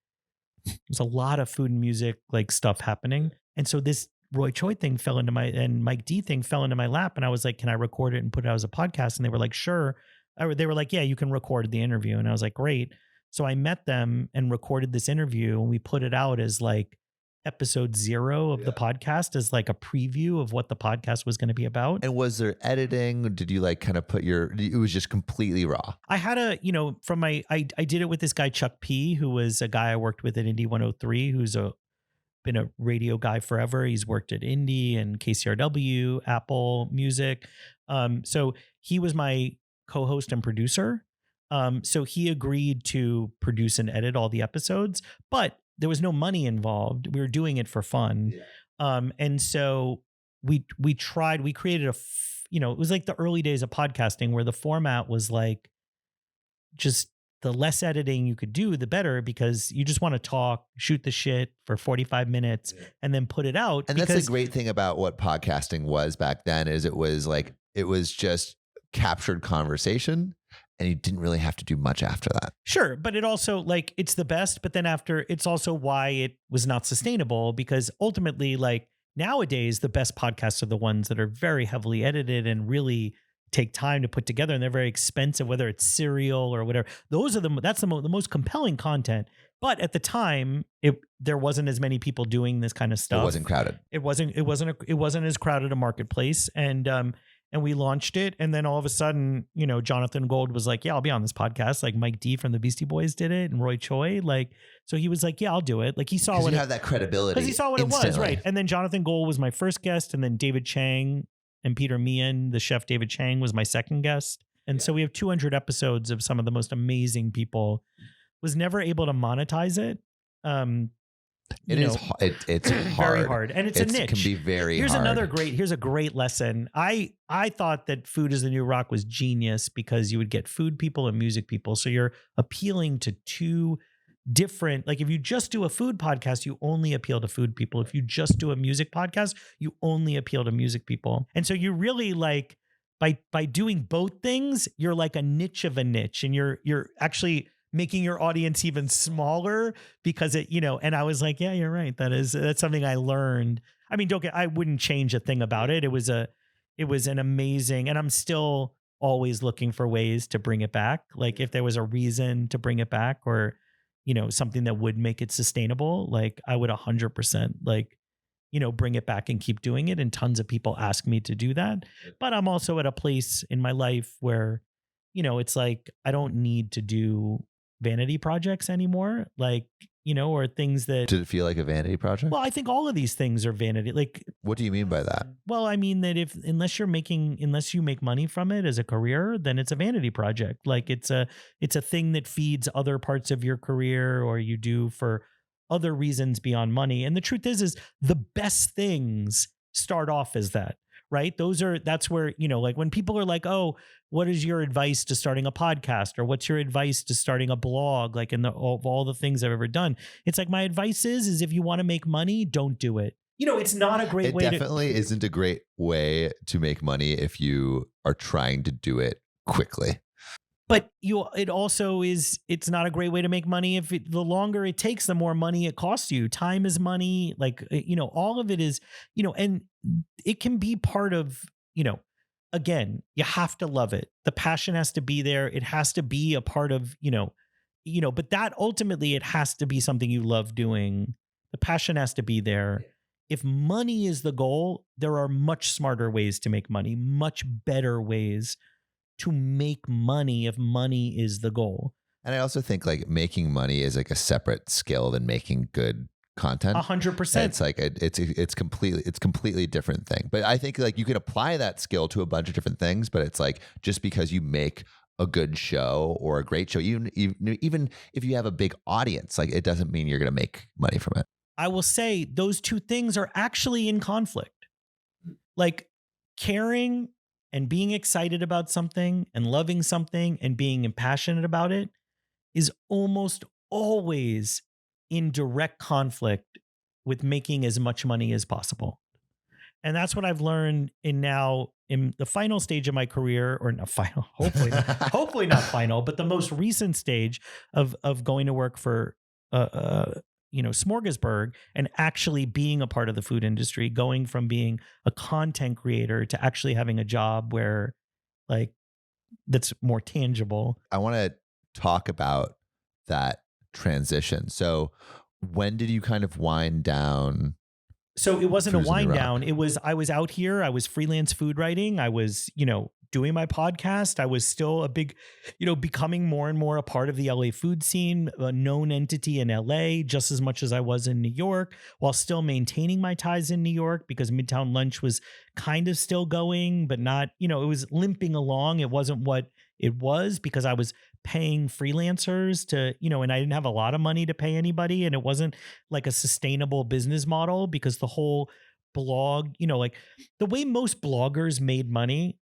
there's a lot of food and music like stuff happening. And so this Roy Choi thing and Mike D thing fell into my lap. And I was like, can I record it and put it out as a podcast? And they were like, sure. They were like, yeah, you can record the interview. And I was like, great. So I met them and recorded this interview, and we put it out as like episode 0 of the podcast, as like a preview of what the podcast was going to be about. And was there editing? Did you like kind of put it was just completely raw? I had I did it with this guy, Chuck P, who was a guy I worked with at Indie 103, who's been a radio guy forever. He's worked at Indie and KCRW, Apple Music. So he was my co-host and producer. So he agreed to produce and edit all the episodes, but there was no money involved. We were doing it for fun. Yeah. And so we created it was like the early days of podcasting, where the format was like, just the less editing you could do, the better, because you just want to talk, shoot the shit for 45 minutes and then put it out. And that's the great thing about what podcasting was back then, is it was just captured conversation, and you didn't really have to do much after that. Sure. But it also, like, it's the best, but then after, it's also why it was not sustainable, because ultimately, like, nowadays, the best podcasts are the ones that are very heavily edited and really take time to put together, and they're very expensive, whether it's Serial or whatever. Those are that's the most compelling content. But at the time, there wasn't as many people doing this kind of stuff. It wasn't crowded. It wasn't as crowded a marketplace. And we launched it. And then all of a sudden, Jonathan Gold was like, yeah, I'll be on this podcast. Like Mike D from the Beastie Boys did it, and Roy Choi. Like, so he was like, yeah, I'll do it. Like, he saw what you have that credibility. Because he saw what instantly. It was, right? And then Jonathan Gold was my first guest, and then David Chang and Peter Meehan, the chef David Chang, was my second guest. And so we have 200 episodes of some of the most amazing people. Was never able to monetize it. It's hard. Very hard, and it's a niche. It can be very Here's hard. Here's a great lesson. I thought that Food is the New Rock was genius, because you would get food people and music people. So you're appealing to two different, like, if you just do a food podcast, you only appeal to food people. If you just do a music podcast, you only appeal to music people. And so you really, like, by doing both things, you're like a niche of a niche, and you're actually making your audience even smaller, because and I was like, yeah, you're right. That's something I learned. I mean, I wouldn't change a thing about it. It was an amazing, and I'm still always looking for ways to bring it back. Like, if there was a reason to bring it back, or, something that would make it sustainable, like, I would 100% bring it back and keep doing it. And tons of people ask me to do that. But I'm also at a place in my life where, it's like, I don't need to do vanity projects anymore, like, or things that... Did it feel like a vanity project? Well, I think all of these things are vanity. Like, what do you mean by that? Well, I mean that unless you make money from it as a career, then it's a vanity project. Like, it's a thing that feeds other parts of your career, or you do for other reasons beyond money. And the truth is the best things start off as that. Right. That's where, like, when people are like, oh, what is your advice to starting a podcast, or what's your advice to starting a blog? Like, of all the things I've ever done, it's like, my advice is if you want to make money, don't do it. It's not a great way. It definitely isn't a great way to make money if you are trying to do it quickly. But it also is, it's not a great way to make money if the longer it takes, the more money it costs you. Time is money. Like, all of it is, and it can be part of, again, you have to love it. The passion has to be there. It has to be a part of, but that ultimately, it has to be something you love doing. The passion has to be there. If money is the goal, there are much smarter ways to make money, much better ways to make money if money is the goal. And I also think, like, making money is like a separate skill than making good content. 100%. It's like it's completely different thing. But I think, like, you can apply that skill to a bunch of different things. But it's like, just because you make a good show or a great show, even if you have a big audience, like, it doesn't mean you're going to make money from it. I will say those two things are actually in conflict. Like, caring and being excited about something and loving something and being passionate about it is almost always in direct conflict with making as much money as possible. And that's what I've learned in the final stage of my career, or not final, hopefully not final, but the most recent stage of going to work for, Smorgasburg and actually being a part of the food industry, going from being a content creator to actually having a job where like that's more tangible. I want to talk about that transition. So when did you kind of wind down? So it wasn't a Cruising wind around. down. It was, I was out here. I was freelance food writing. I was, doing my podcast. I was still a big, becoming more and more a part of the LA food scene, a known entity in LA, just as much as I was in New York, while still maintaining my ties in New York because Midtown Lunch was kind of still going, but not, it was limping along. It wasn't what it was because I was paying freelancers to, and I didn't have a lot of money to pay anybody. And it wasn't like a sustainable business model because the whole blog, like the way most bloggers made money,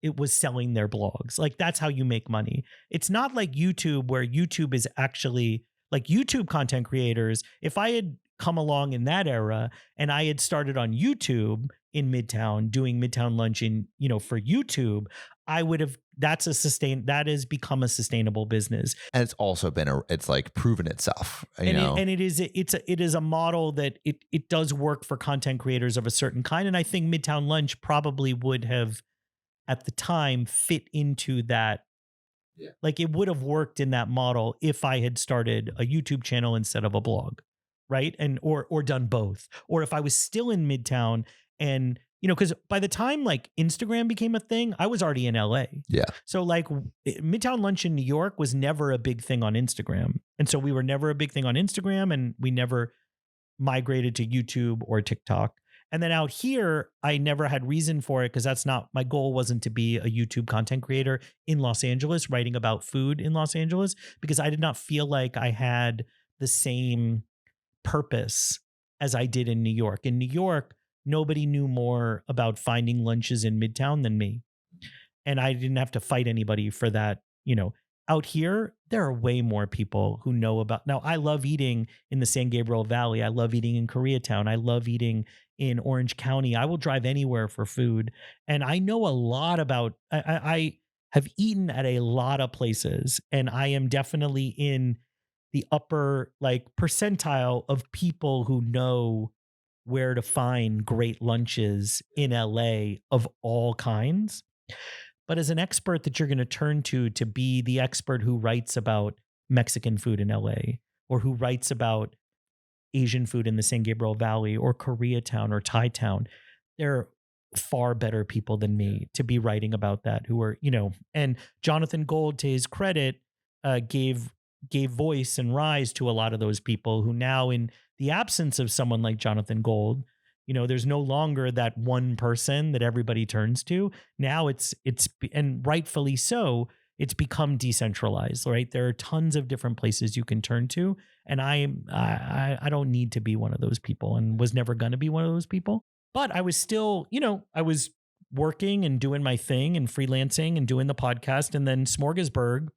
it was selling their blogs. Like that's how you make money. It's not like YouTube where YouTube is actually like YouTube content creators. If I had come along in that era and I had started on YouTube in Midtown doing Midtown Lunch in, for YouTube, I would have, that has become a sustainable business. And it's also been it's like proven itself, it is a model that it does work for content creators of a certain kind. And I think Midtown Lunch probably would have at the time fit into that. Yeah. Like it would have worked in that model if I had started a YouTube channel instead of a blog. Right. And, or done both, or if I was still in Midtown and, because by the time like Instagram became a thing, I was already in LA. Yeah. So like Midtown Lunch in New York was never a big thing on Instagram. And so we were never a big thing on Instagram and we never migrated to YouTube or TikTok. And then out here, I never had reason for it because that's not, my goal wasn't to be a YouTube content creator in Los Angeles, writing about food in Los Angeles, because I did not feel like I had the same purpose as I did in New York. In New York, nobody knew more about finding lunches in Midtown than me. And I didn't have to fight anybody for that. Out here, there are way more people who know about. Now, I love eating in the San Gabriel Valley. I love eating in Koreatown. I love eating in Orange County. I will drive anywhere for food. And I know a lot about, I have eaten at a lot of places. And I am definitely in the upper like percentile of people who know where to find great lunches in LA of all kinds. But as an expert that you're going to turn to be the expert who writes about Mexican food in LA or who writes about Asian food in the San Gabriel Valley or Koreatown or Thai town, there are far better people than me to be writing about that who are, and Jonathan Gold, to his credit, gave voice and rise to a lot of those people who now, in the absence of someone like Jonathan Gold, there's no longer that one person that everybody turns to. Now it's and rightfully so, it's become decentralized, right? There are tons of different places you can turn to. And I don't need to be one of those people and was never going to be one of those people. But I was still, I was working and doing my thing and freelancing and doing the podcast. And then Smorgasburg,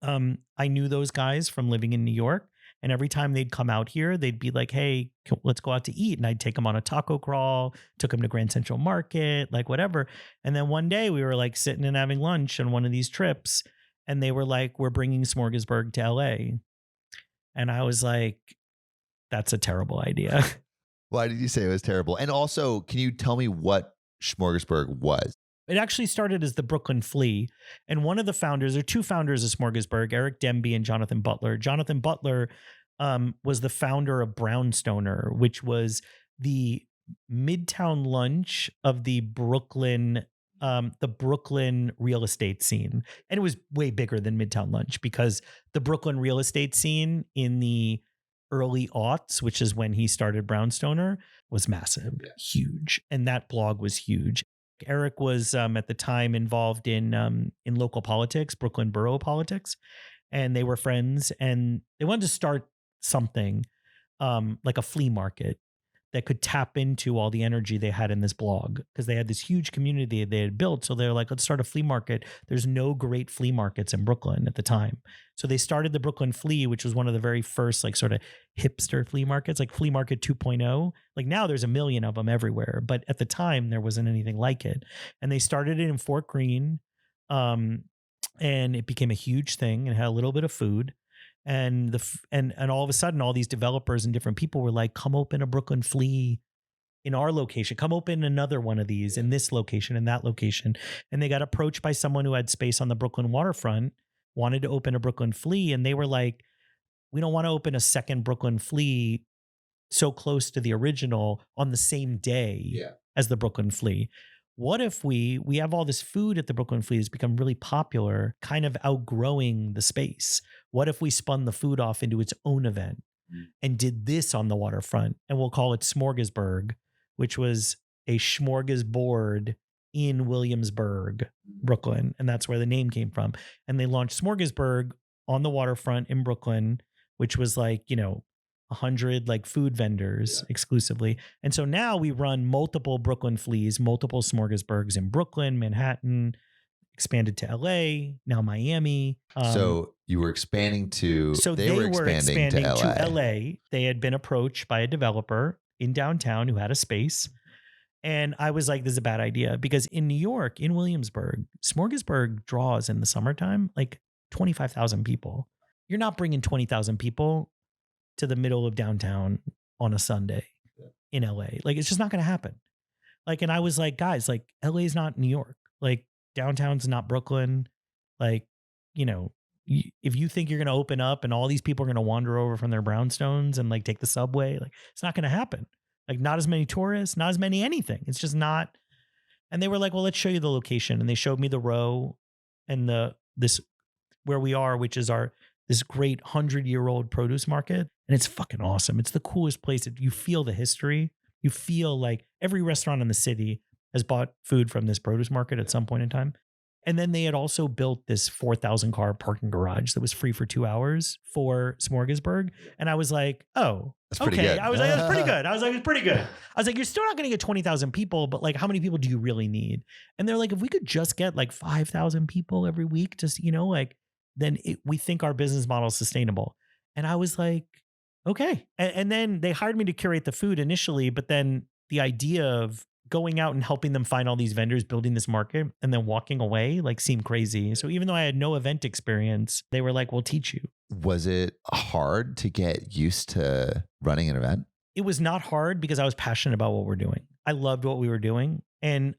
I knew those guys from living in New York. And every time they'd come out here, they'd be like, hey, let's go out to eat. And I'd take them on a taco crawl, took them to Grand Central Market, like whatever. And then one day we were like sitting and having lunch on one of these trips. And they were like, we're bringing Smorgasburg to LA. And I was like, that's a terrible idea. Why did you say it was terrible? And also, can you tell me what Smorgasburg was? It actually started as the Brooklyn Flea. And one of the founders, or two founders of Smorgasburg, Eric Demby and Jonathan Butler. Jonathan Butler was the founder of Brownstoner, which was the Midtown Lunch of the Brooklyn real estate scene. And it was way bigger than Midtown Lunch because the Brooklyn real estate scene in the early aughts, which is when he started Brownstoner, was massive, huge. And that blog was huge. Eric was at the time involved in local politics, Brooklyn borough politics, and they were friends. And they wanted to start something like a flea market that could tap into all the energy they had in this blog because they had this huge community they had built. So they're like, let's start a flea market. There's no great flea markets in Brooklyn at the time. So they started the Brooklyn Flea, which was one of the very first like sort of hipster flea markets, like Flea Market 2.0. Like now there's a million of them everywhere, but at the time there wasn't anything like it. And they started it in Fort Greene, and it became a huge thing and had a little bit of food. And and all of a sudden, all these developers and different people were like, come open a Brooklyn Flea in our location, come open another one of these in this location, in that location. And they got approached by someone who had space on the Brooklyn waterfront, wanted to open a Brooklyn Flea. And they were like, we don't want to open a second Brooklyn Flea so close to the original on the same day as the Brooklyn Flea. What if we have all this food at the Brooklyn Flea that's become really popular, kind of outgrowing the space? What if we spun the food off into its own event and did this on the waterfront? And we'll call it Smorgasburg, which was a smorgasbord in Williamsburg, Brooklyn. And that's where the name came from. And they launched Smorgasburg on the waterfront in Brooklyn, which was like, 100 like food vendors exclusively. And so now we run multiple Brooklyn Fleas, multiple Smorgasburgs in Brooklyn, Manhattan, expanded to LA, now Miami. So you were expanding to, so they were expanding to LA. They had been approached by a developer in downtown who had a space. And I was like, this is a bad idea, because in New York, in Williamsburg, Smorgasburg draws in the summertime like 25,000 people. You're not bringing 20,000 people to the middle of downtown on a Sunday in LA. Like, it's just not going to happen. Like, and I was like, guys, like, LA is not New York. Like, downtown's not Brooklyn. Like, if you think you're going to open up and all these people are going to wander over from their brownstones and like take the subway, like, it's not going to happen. Like, not as many tourists, not as many anything. It's just not. And they were like, well, let's show you the location. And they showed me the row and this where we are, which is this great 100-year-old produce market. And it's fucking awesome. It's the coolest place. You feel the history. You feel like every restaurant in the city has bought food from this produce market at some point in time. And then they had also built this 4,000 car parking garage that was free for 2 hours for Smorgasburg. And I was like, oh, that's pretty okay. good. I was like, that's pretty good. I was like, it's pretty good. I was like, you're still not going to get 20,000 people, but like, how many people do you really need? And they're like, if we could just get like 5,000 people every week, just, then we think our business model is sustainable. And I was like, okay. And then they hired me to curate the food initially, but then the idea of going out and helping them find all these vendors, building this market, and then walking away like seemed crazy. So even though I had no event experience, they were like, we'll teach you. Was it hard to get used to running an event? It was not hard because I was passionate about what we're doing. I loved what we were doing. And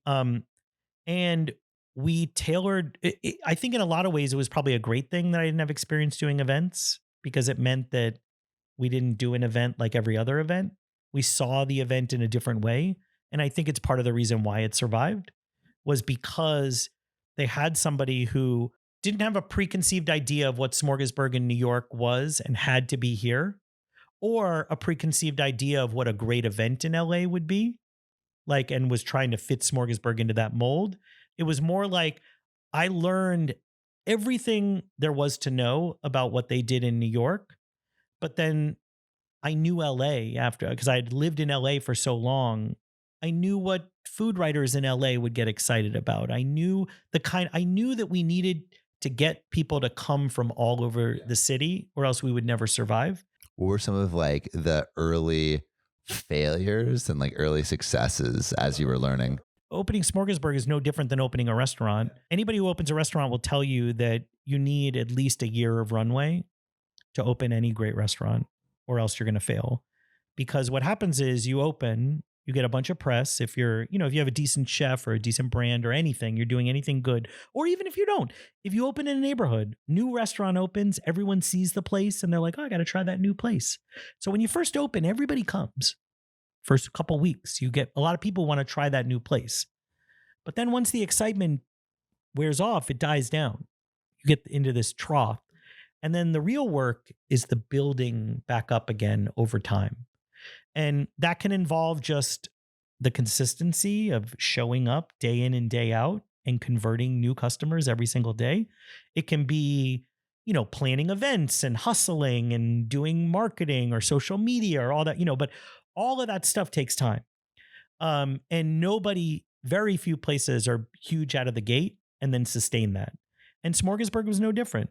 we tailored, I think in a lot of ways, it was probably a great thing that I didn't have experience doing events, because it meant that we didn't do an event like every other event. We saw the event in a different way. And I think it's part of the reason why it survived, was because they had somebody who didn't have a preconceived idea of what Smorgasburg in New York was and had to be here, or a preconceived idea of what a great event in LA would be, like, and was trying to fit Smorgasburg into that mold. It was more like I learned everything there was to know about what they did in New York, but then I knew LA after, because I had lived in LA for so long. I knew what food writers in LA would get excited about. I knew that we needed to get people to come from all over the city, or else we would never survive. What were some of like the early failures and like early successes as you were learning? Opening Smorgasburg is no different than opening a restaurant. Anybody who opens a restaurant will tell you that you need at least a year of runway to open any great restaurant, or else you're going to fail. Because what happens is you open, you get a bunch of press. If you're, if you have a decent chef or a decent brand or anything, you're doing anything good. Or even if you don't, if you open in a neighborhood, new restaurant opens, everyone sees the place and they're like, oh, I got to try that new place. So when you first open, everybody comes. First couple weeks, you get a lot of people want to try that new place. But then once the excitement wears off, it dies down. You get into this trough. And then the real work is the building back up again over time. And that can involve just the consistency of showing up day in and day out and converting new customers every single day. It can be, planning events and hustling and doing marketing or social media or all that, but all of that stuff takes time. And very few places are huge out of the gate and then sustain that. And Smorgasburg was no different.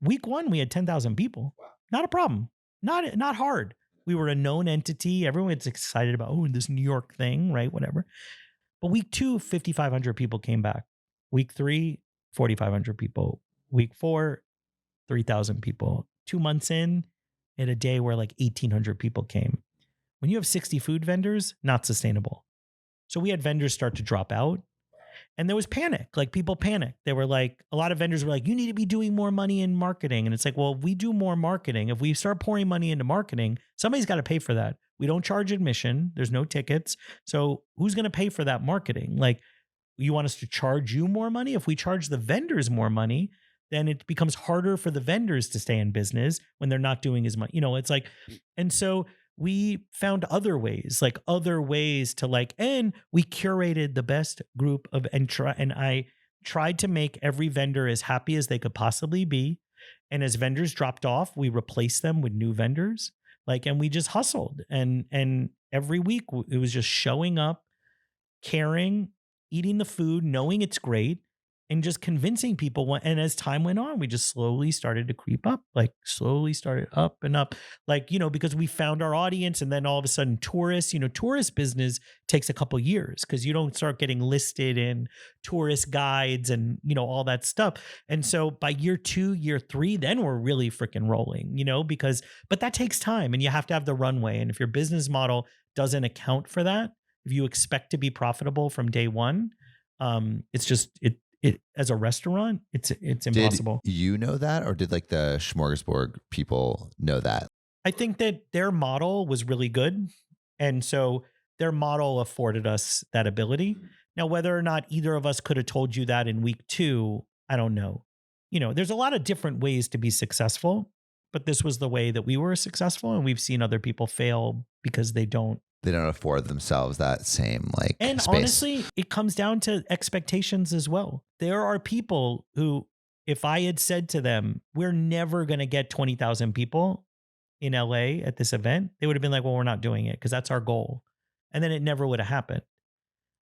Week 1, we had 10,000 people. Wow. Not a problem. Not hard. We were a known entity. Everyone's excited about, this New York thing, right? Whatever. But week 2, 5,500 people came back. Week 3, 4,500 people. Week 4, 3,000 people. 2 months in, at a day where like 1,800 people came. When you have 60 food vendors, not sustainable. So we had vendors start to drop out. And there was panic, like people panicked. They were like, a lot of vendors were like, you need to be doing more money in marketing. And it's like, well, if we do more marketing, if we start pouring money into marketing, somebody's got to pay for that. We don't charge admission. There's no tickets. So who's going to pay for that marketing? Like, you want us to charge you more money? If we charge the vendors more money, then it becomes harder for the vendors to stay in business when they're not doing as much. It's like, and so we found other ways to like, and we curated the best group of, and I tried to make every vendor as happy as they could possibly be. And as vendors dropped off, we replaced them with new vendors. Like, and we just hustled. And every week it was just showing up, caring, eating the food, knowing it's great, and just convincing people. And as time went on, we just slowly started to creep up, like slowly started up and up, like, because we found our audience. And then all of a sudden tourists, tourist business takes a couple years because you don't start getting listed in tourist guides and, all that stuff. And so by year 2, year 3, then we're really freaking rolling, but that takes time and you have to have the runway. And if your business model doesn't account for that, if you expect to be profitable from day one, it's just, it as a restaurant, it's impossible. Did you know that, or did like the Smorgasburg people know that? I think that their model was really good. And so their model afforded us that ability. Now, whether or not either of us could have told you that in week 2, I don't know. There's a lot of different ways to be successful, but this was the way that we were successful. And we've seen other people fail because they don't afford themselves that same like and space. Honestly, it comes down to expectations as well. There are people who, if I had said to them, we're never going to get 20,000 people in LA at this event, they would have been like, well, we're not doing it because that's our goal. And then it never would have happened.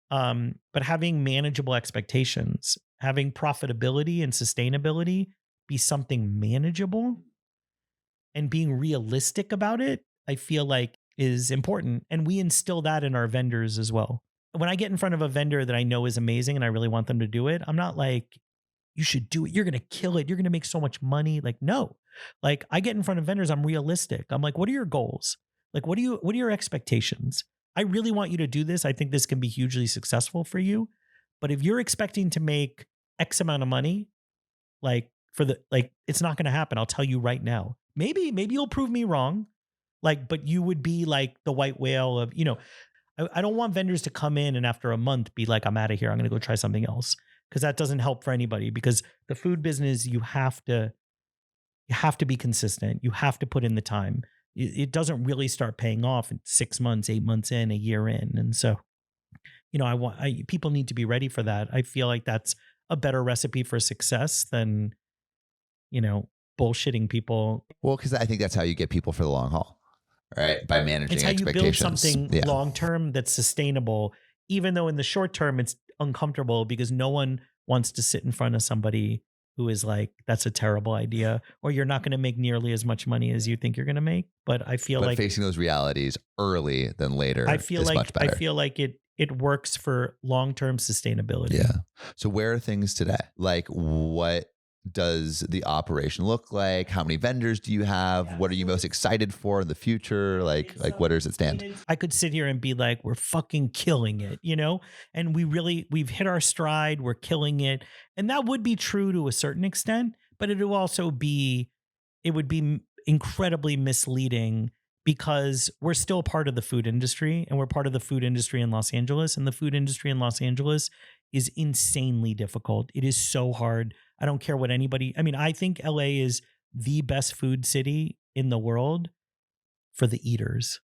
But having manageable expectations, having profitability and sustainability be something manageable and being realistic about it, I feel like is important. And we instill that in our vendors as well. When I get in front of a vendor that I know is amazing and I really want them to do it, I'm not like, you should do it. You're going to kill it. You're going to make so much money. Like, no, like I get in front of vendors. I'm realistic. I'm like, what are your goals? Like, what are your expectations? I really want you to do this. I think this can be hugely successful for you. But if you're expecting to make X amount of money, it's not going to happen. I'll tell you right now. Maybe you'll prove me wrong. But you would be like the white whale of, I don't want vendors to come in and after a month be like, I'm out of here. I'm going to go try something else. Because that doesn't help for anybody, because the food business, you have to be consistent. You have to put in the time. It doesn't really start paying off in 6 months, 8 months in, a year in. And so, people need to be ready for that. I feel like that's a better recipe for success than, bullshitting people. Well, because I think that's how you get people for the long haul. Right. By managing it's how expectations. You build something long-term that's sustainable, even though in the short term it's uncomfortable because no one wants to sit in front of somebody who is like, that's a terrible idea, or you're not going to make nearly as much money as you think you're going to make. But I feel like facing those realities early than later is much better. I feel like it works for long-term sustainability. Yeah. So where are things today? Like, what does the operation look like? How many vendors do you have? What are you most excited for in the future? Like what does it stand? I could sit here and be like, we're fucking killing it, and we've hit our stride. We're killing it. And that would be true to a certain extent, but it would be incredibly misleading because we're still part of the food industry and we're part of the food industry in Los Angeles, and the food industry in Los Angeles is insanely difficult. It is so hard. I don't care what anybody, I think LA is the best food city in the world for the eaters,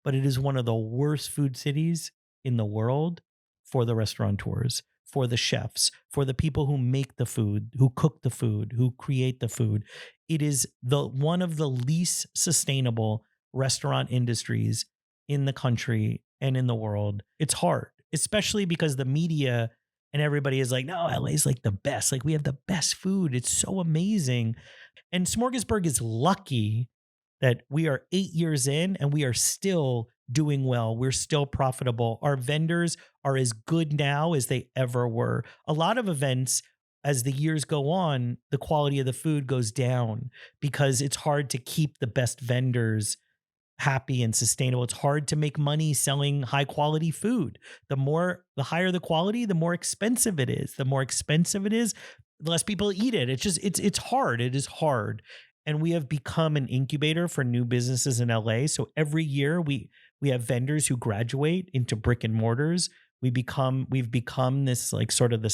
but it is one of the worst food cities in the world for the restaurateurs, for the chefs, for the people who make the food, who cook the food, who create the food. It is one of the least sustainable restaurant industries in the country and in the world. It's hard, especially because the media and everybody is like, no, LA is like the best. Like we have the best food. It's so amazing. And Smorgasburg is lucky that we are 8 years in and we are still doing well. We're still profitable. Our vendors are as good now as they ever were. A lot of events, as the years go on, the quality of the food goes down because it's hard to keep the best vendors happy and sustainable. It's hard to make money selling high quality food. The higher the quality, the more expensive it is. The more expensive it is, the less people eat it. It's hard. It is hard. And we have become an incubator for new businesses in LA. So every year we have vendors who graduate into brick and mortars. We've become this like sort of the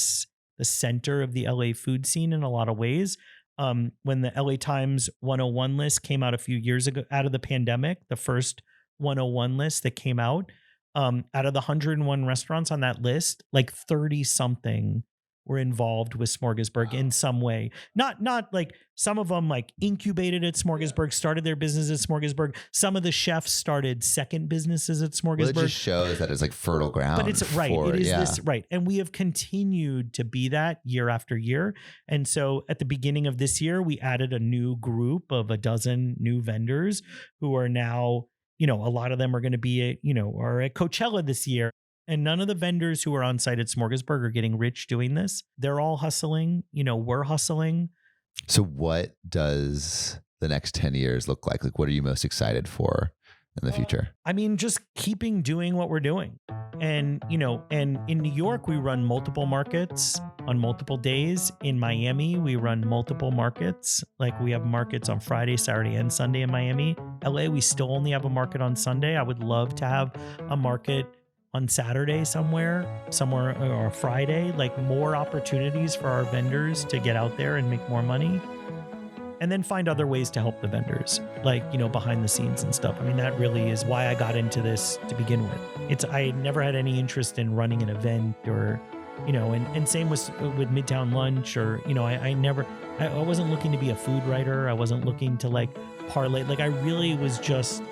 center of the LA food scene in a lot of ways. When the LA Times 101 list came out a few years ago, out of the pandemic, the first 101 list that came out, out of the 101 restaurants on that list, like 30 something were involved with Smorgasburg in some way. Not like some of them like incubated at Smorgasburg, started their business at Smorgasburg. Some of the chefs started second businesses at Smorgasburg. Well, it just shows that it's like fertile ground. But it's right. For, it is this right. And we have continued to be that year after year. And so at the beginning of this year, we added a new group of a dozen new vendors who are now, a lot of them are going to be, are at Coachella this year. And none of the vendors who are on site at Smorgasburg are getting rich doing this. They're all hustling. We're hustling. So what does the next 10 years look like? Like, what are you most excited for in the future? I mean, just keeping doing what we're doing. And, and in New York, we run multiple markets on multiple days. In Miami, we run multiple markets. Like we have markets on Friday, Saturday, and Sunday in Miami. LA, we still only have a market on Sunday. I would love to have a market on Saturday somewhere or Friday, like more opportunities for our vendors to get out there and make more money. And then find other ways to help the vendors, like, behind the scenes and stuff. I mean, that really is why I got into this to begin with. I never had any interest in running an event or, and same with Midtown Lunch or, I wasn't looking to be a food writer. I wasn't looking to like parlay. Like I really was just,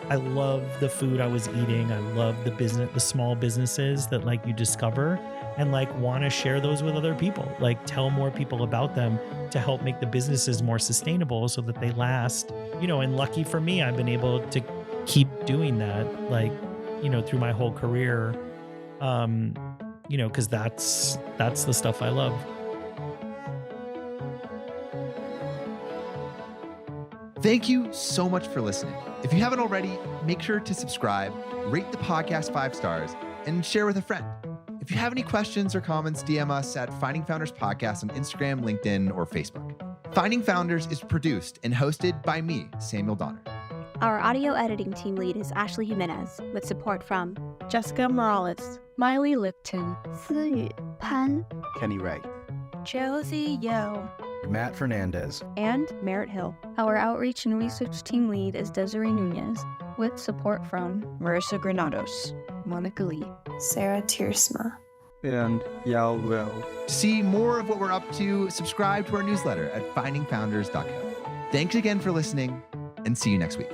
I love the food I was eating. I love the small businesses that like you discover and like want to share those with other people, like tell more people about them to help make the businesses more sustainable so that they last, and lucky for me, I've been able to keep doing that, like, through my whole career, cause that's the stuff I love. Thank you so much for listening. If you haven't already, make sure to subscribe, rate the podcast 5 stars, and share with a friend. If you have any questions or comments, DM us at Finding Founders Podcast on Instagram, LinkedIn, or Facebook. Finding Founders is produced and hosted by me, Samuel Donner. Our audio editing team lead is Ashley Jimenez, with support from Jessica Morales, Miley Lipton, Siyu Pan, Kenny Wright, Josie Yo, Matt Fernandez, and Merritt Hill. Our outreach and research team lead is Desiree Nunez, with support from Marissa Granados, Monica Lee, Sarah Tiersma, and Yao Will. To see more of what we're up to, subscribe to our newsletter at findingfounders.co. Thanks again for listening, and see you next week.